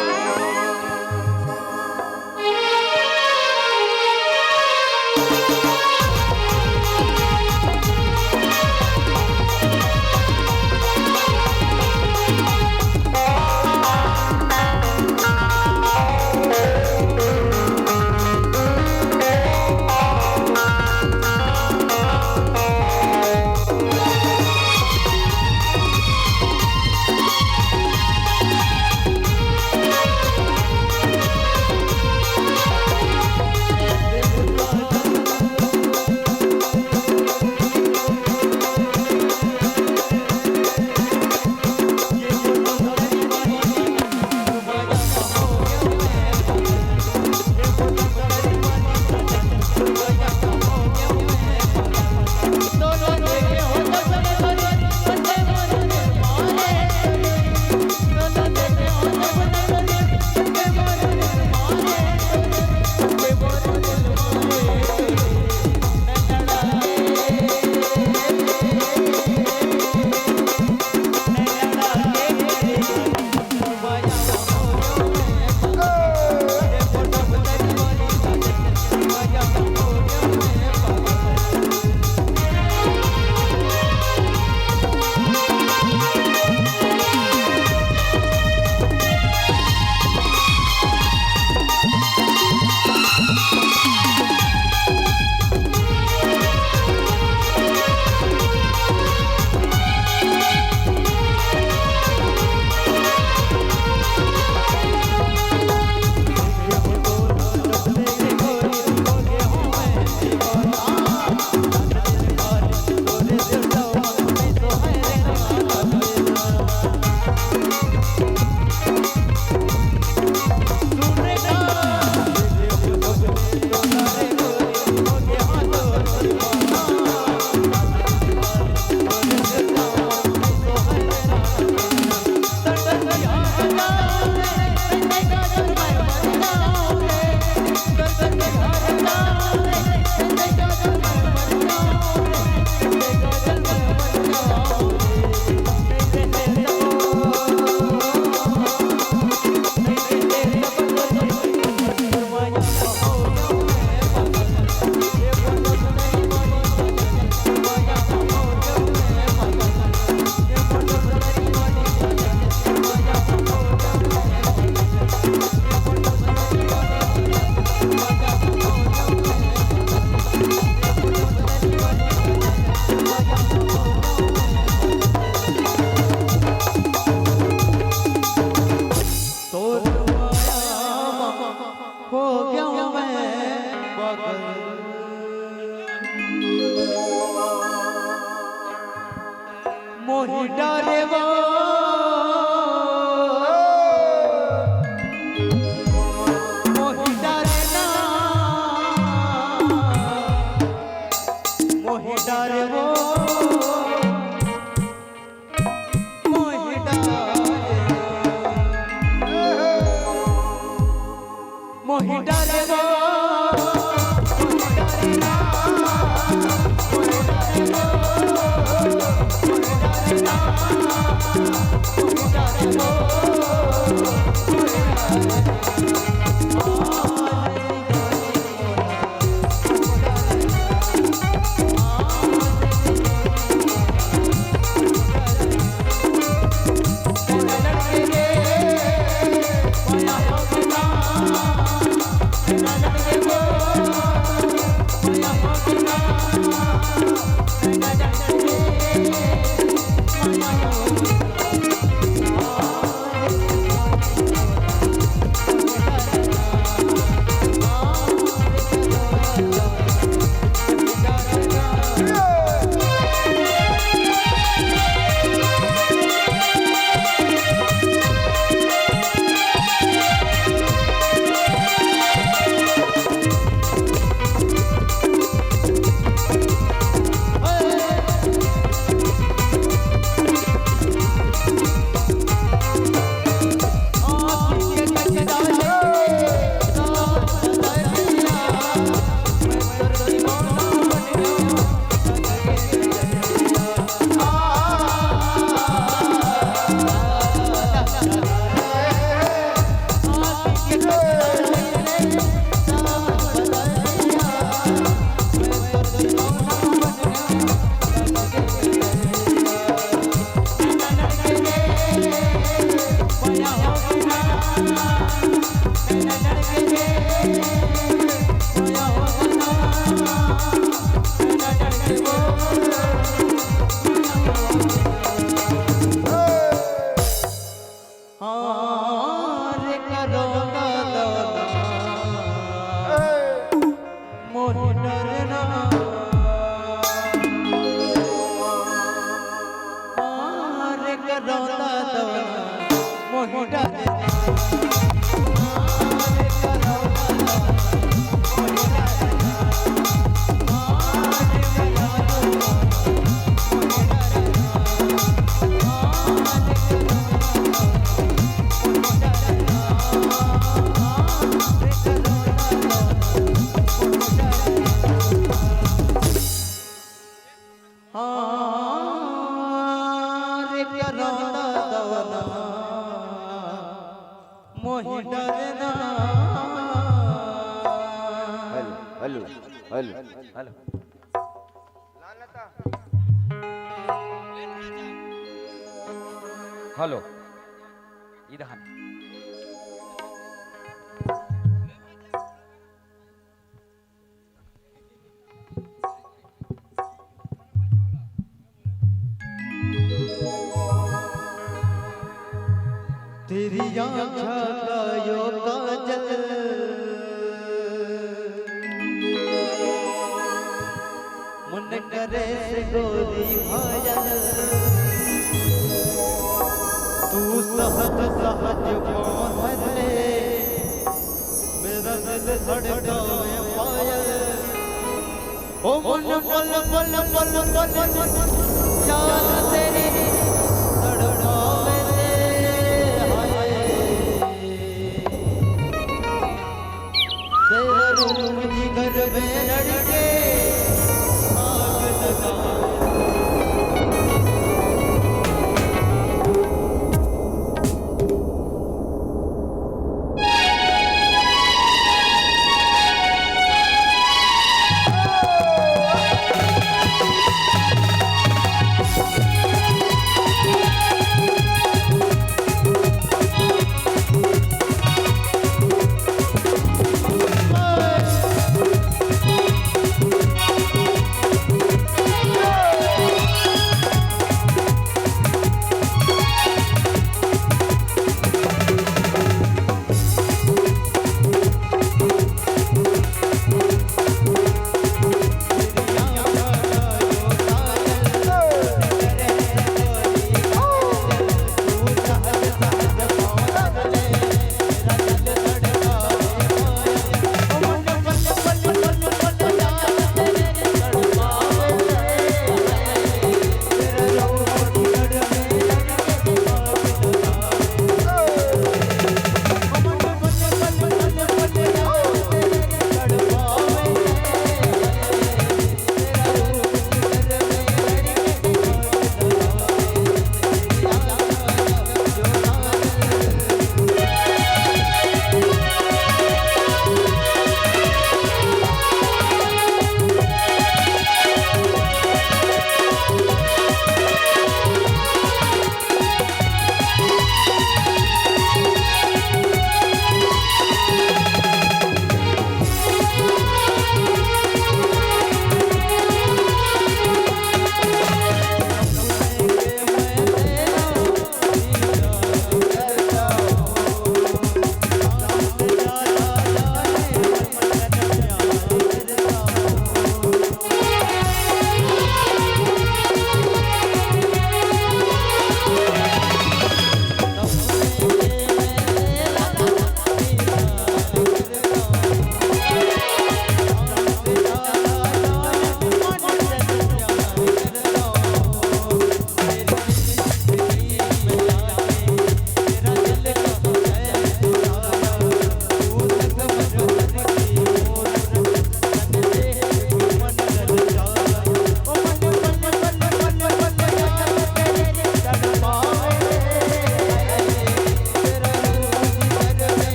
मोहि डरे वो मोहि डरे ना मोहि डरे वो मोहि डरे मोहि डरे वो हेलो हेलो हेलो हेलो इधर तेरी आँखों का यो काजल मन करे से गोरी घायल तू सहज सहज बांध ले मेरा दिल धड़काए पायल ओ मन पल पल पल पल याद तेरी धड़काए तेरा रूप जिगर में लड़के आग लगा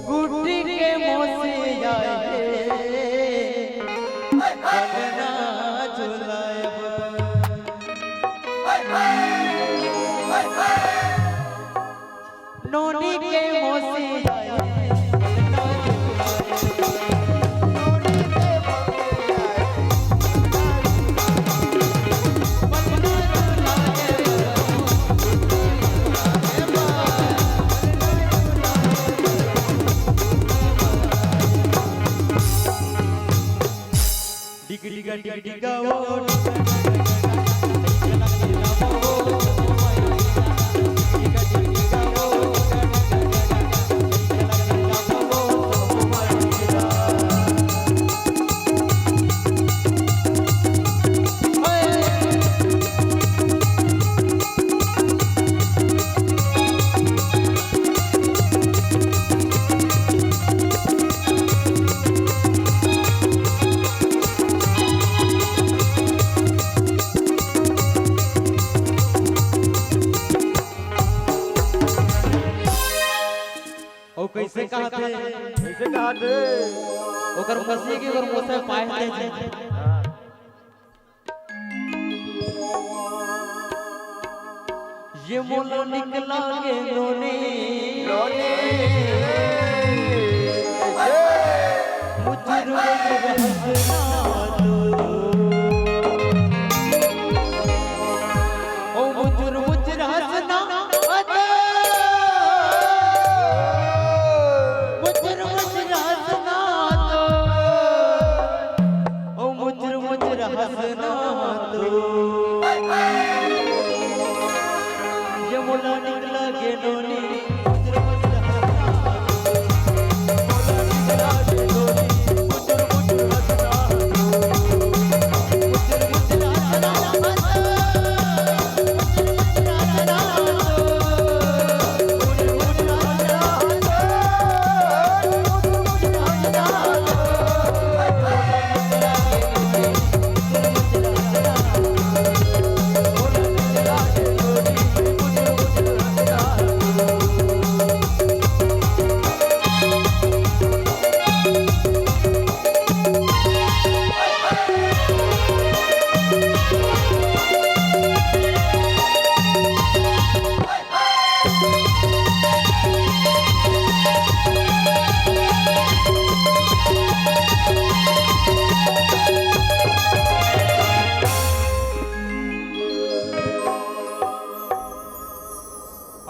गुड्डी के मोसे आए पलना झुलाएब नोनी के मोसे आए पलना डिगा डिगा डिगा वो ओ कैसे कहा थे कैसे कहा थे ओकर मसीह के ओकर मोसे पाए थे ये मोला निकला के रोने मुझे रोज हंसना ओ मुझे हंसना हंसना तो ये मोला निकला के नोनी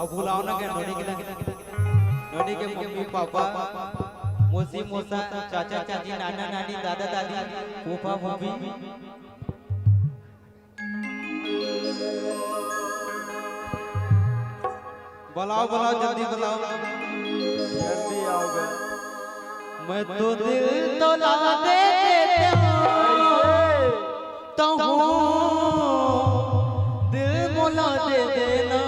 अब बुलाओ ना के नोनी के मम्मी पापा मौसी मौसा चाचा चाची नाना नानी दादा दादी फूफा फूफी बुलाओ बुलाओ जल्दी बुलाओ जल्दी आओगे मैं तो दिल तो ला देता हूँ तो दिल मोला दे देना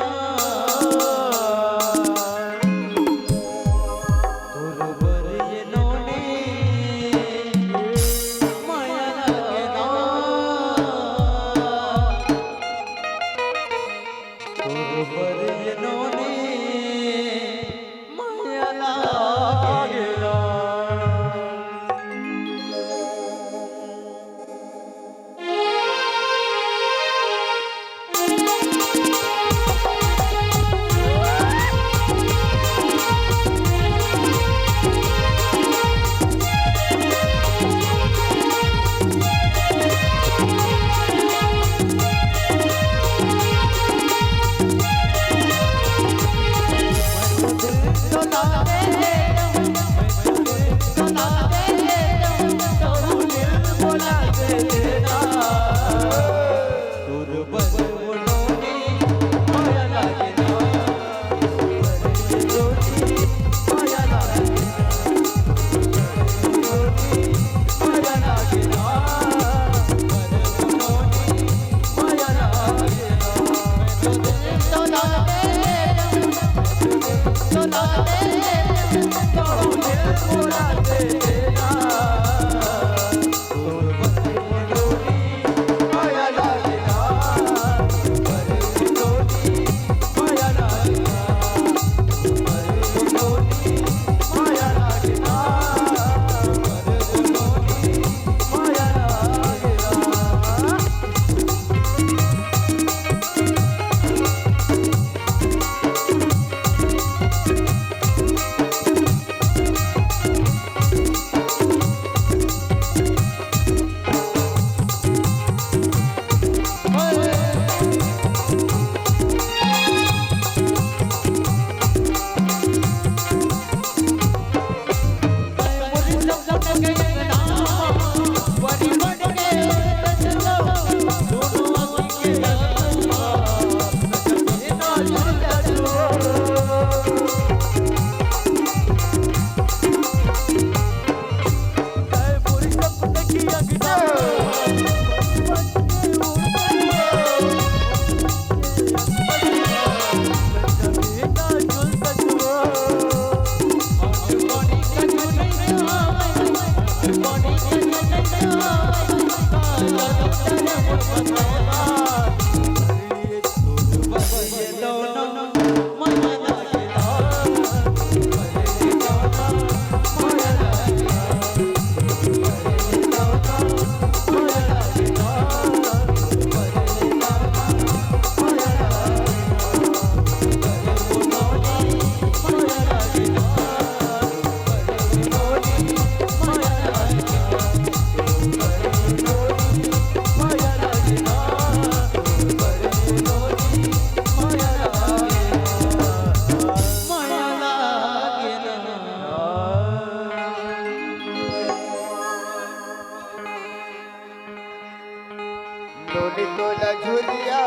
डोली तोला झुलिया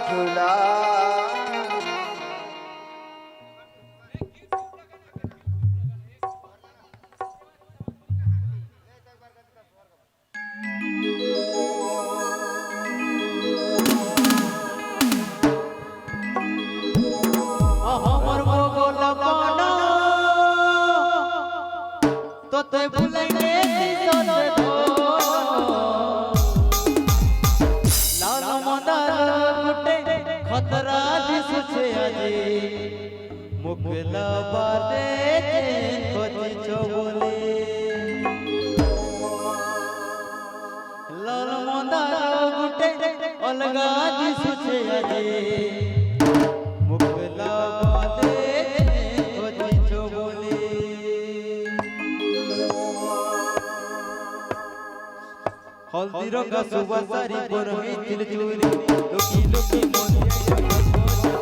झूला हमर मोगल पाना तो ते भुलैने सोते दो लाल मंदार गुटे खतरा दिसुछे आजे मुकला बाटे खोजी चोबले लाल मंदार गुटे अलगा दिसुछे आजे मुकला बाटे खोजी चोबले हल्दी रंगा सुबह सारी पर में तिल चूरी लुकी लुकी मोरी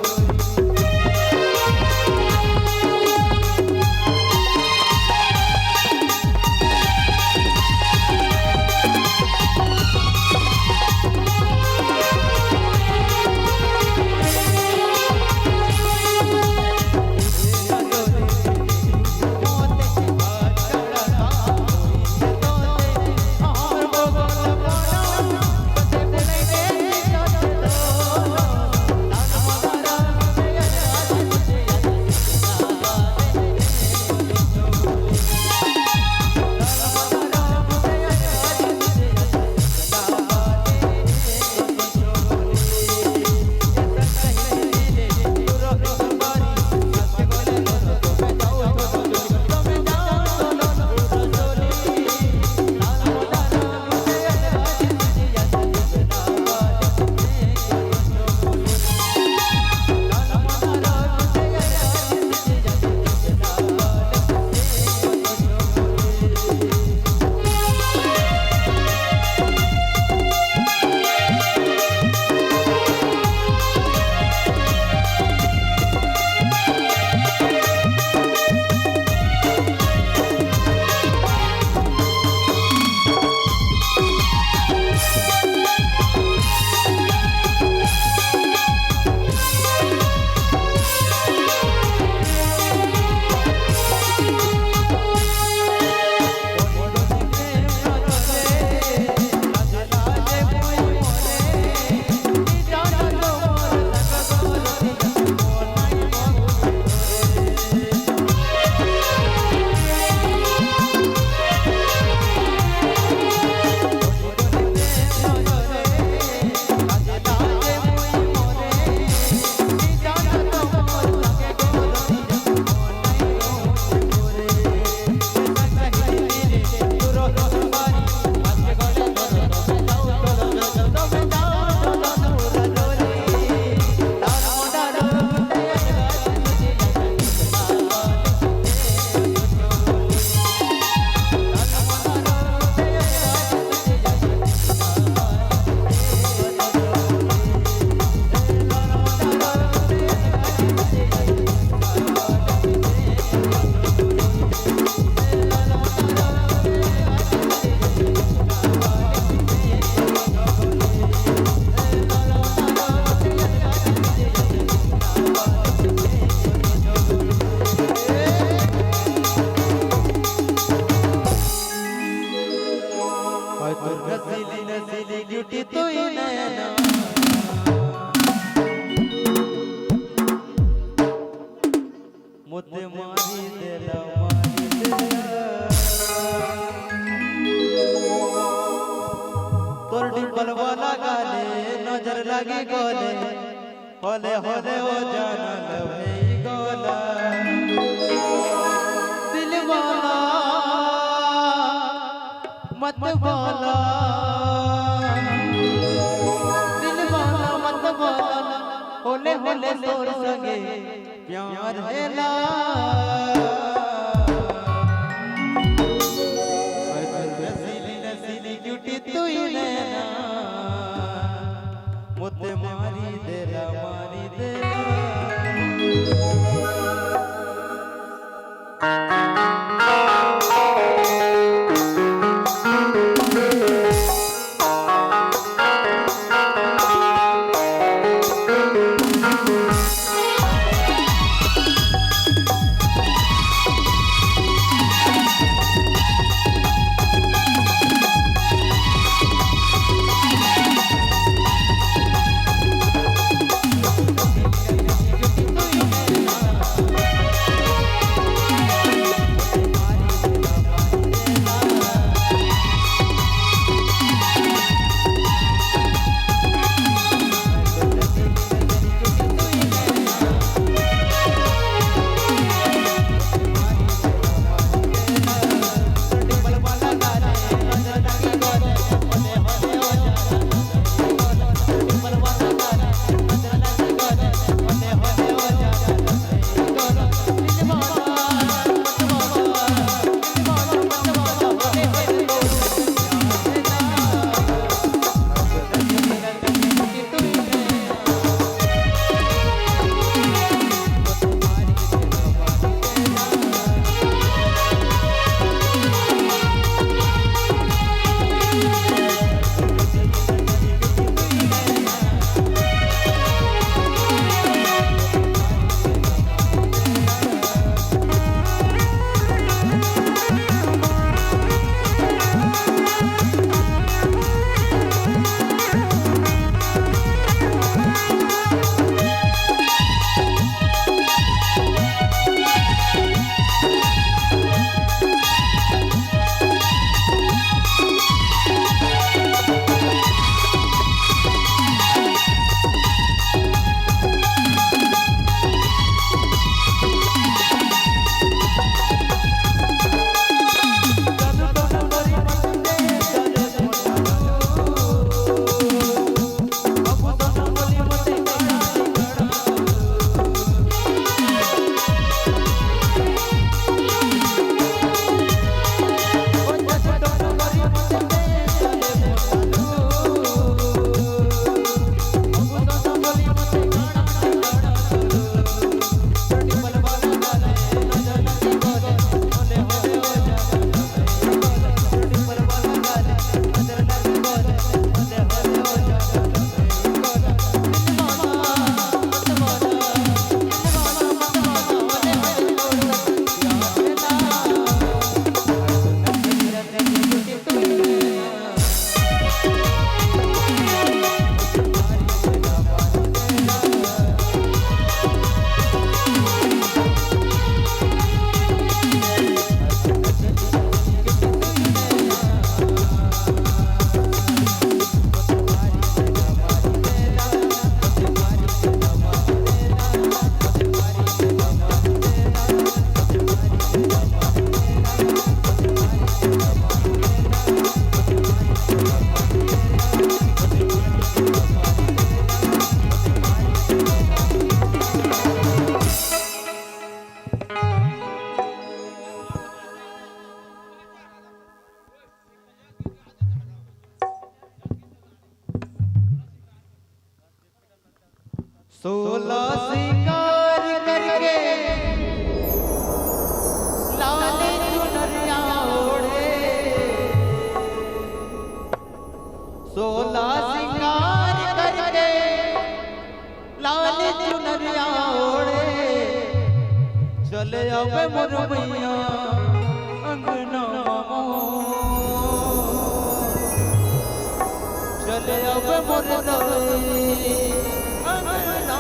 नसीली नसीली ब्यूटी तो ही नैना मुझे मारी देला तोर डिंपल वाला गाने नजर लगी गोले होले होले ओ जाना लवे गोला दिल वाला मत बोला दिल वाला मत बोला होले होले सोर संगे प्यार है ला रसीली रसीली क्यूटी तू ही नैना मुझे मारी देला मारी देला सोलह शिकार करके लाल चुनरिया ओढ़े, 16 शिकार करके लाल चुनरिया ओढ़े, चले अब मुरमैया अंगना चले अब मुरदई अंगना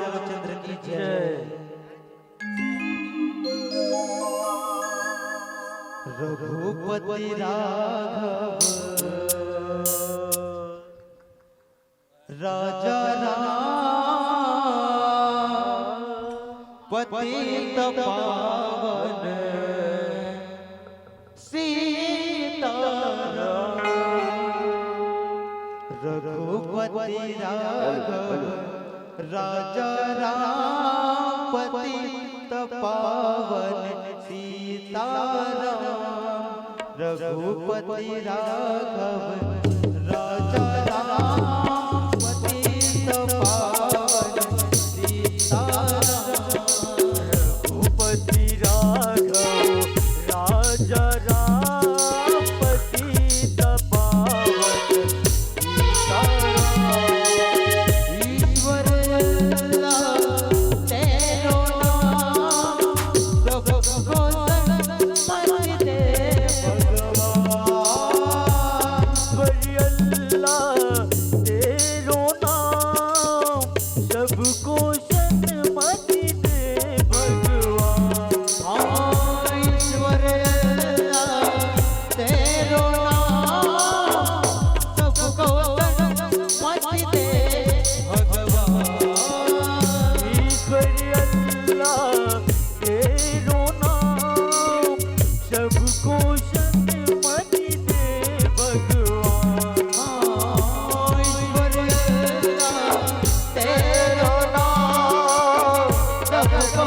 रामचंद्र की जय। रघुपति राघव राजा राम पतित पावन सीताराम। रघुपति राघव राजा राम पतित पावन सीताराम। रघुपति राघव राजा राम पतित पावन सीताराम। रघुपति राघव राजा राम पतित पावन सीताराम। ईश्वर अल्लाह तेरो नाम सबको समझ दे भगवान। ईश्वर अल्लाह तेरो नाम सबको सन्मति दे भगवान। ईश्वर अल्लाह तेरो नाम सबको समझ दे भगवान। ईश्वर अल्लाह तेरो नाम सबको सन्मति दे भगवान। ईश्वर अल्लाह तेरो नाम सबको